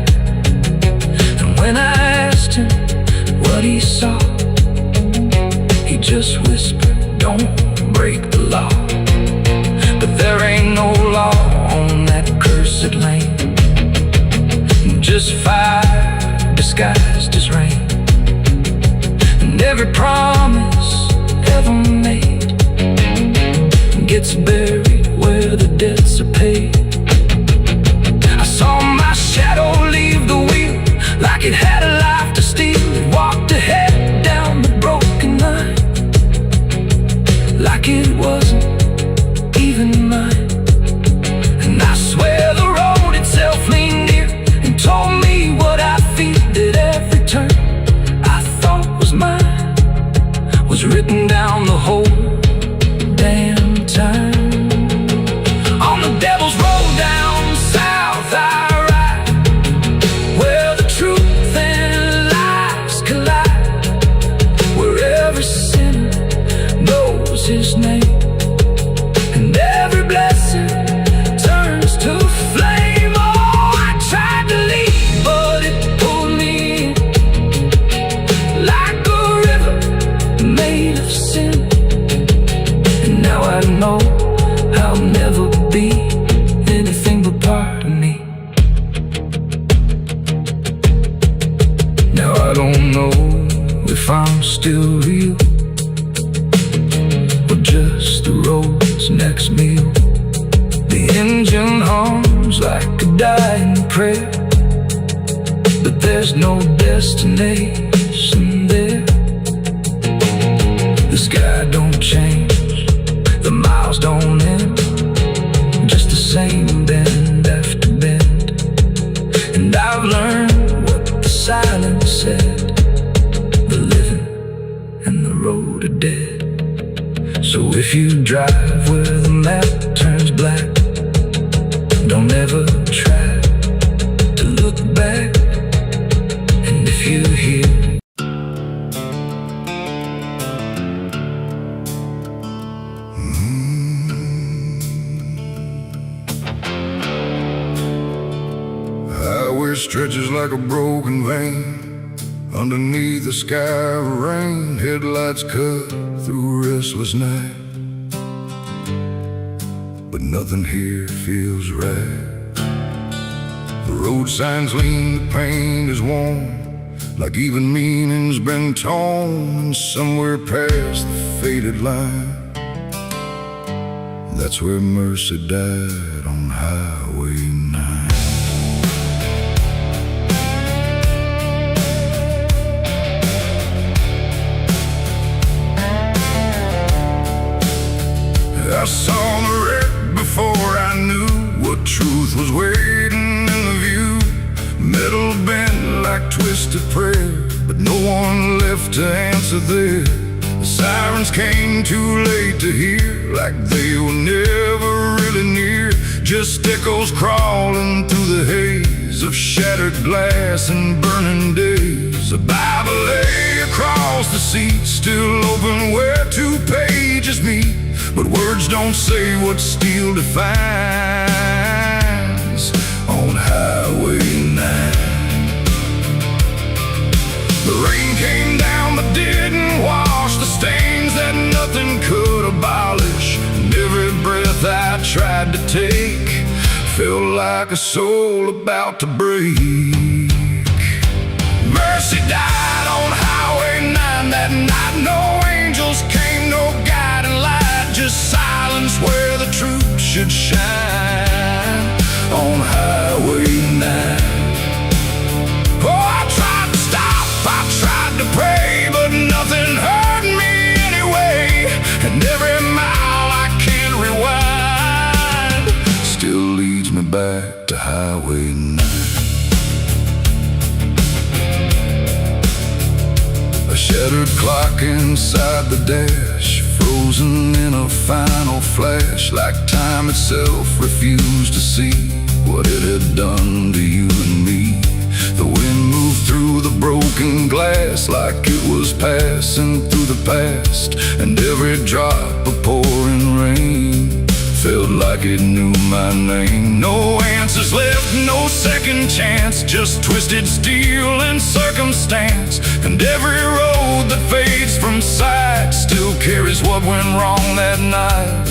A: And when I asked him what he saw, he just whispered, don't break the law. But there ain't no law on that cursed lane, just fire disguised as rain. And every promise ever made gets buried where the debts are paid. I saw my shadow leave the wheel, like it had a life to steal.
B: still real, or just the road's next meal. The engine hums like a dying prayer, but there's no destination there. The sky don't change, the miles don't end, just the same bend after bend. And I've learned what the silence said: the living and the road are dead. So if you drive where the map turns black, don't ever try to look back. And if you hear
A: highway stretches like a broken vein underneath the sky of rain. Headlights cut through a restless night, but nothing here feels right. The road signs lean, the paint is worn, like even meaning's been torn. Somewhere past the faded line, that's where mercy died on Highway 9. I saw the wreck before I knew what truth was waiting in the view. Metal bent like twisted prayer, but no one left to answer there. The sirens came too late to hear, like they were never really near. Just echoes crawling through the haze of shattered glass and burning days. A Bible lay across the seat, still open where 2 pages meet. But words don't say what steel defines on Highway 9. The rain came down but didn't wash the stains that nothing could abolish. And every breath I tried to take felt like a soul about to break. Mercy died on Highway 9 that night. No angels came, no guiding light, just silence where the truth should shine on Highway 9. Oh, I tried to stop, I tried to pray, but nothing hurt me anyway. And every mile I can't rewind still leads me back to Highway 9. A shattered clock inside the dash, frozen in a final flash, like time itself refused to see what it had done to you and me. The wind moved through the broken glass like it was passing through the past, and every drop of pouring rain felt like it knew my name. No answers left, no second chance, just twisted steel and circumstance. And every road that fades from sight still carries what went wrong that night.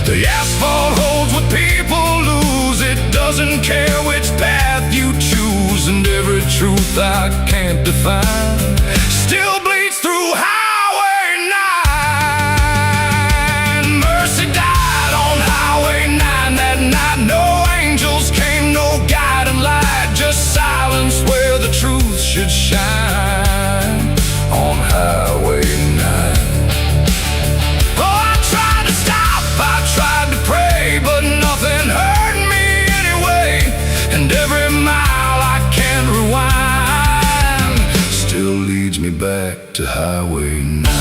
A: The asphalt holds what people lose, it doesn't care which path you choose. And every truth I can't define still bleeds through Highway 9. Mercy died on Highway 9 that night. No angels came, no guiding light, just silence where the truth should shine on Highway 9. Oh, I tried to stop, I tried to pray, but nothing hurt me anyway. And every mile I can't rewind still leads me back to Highway 9.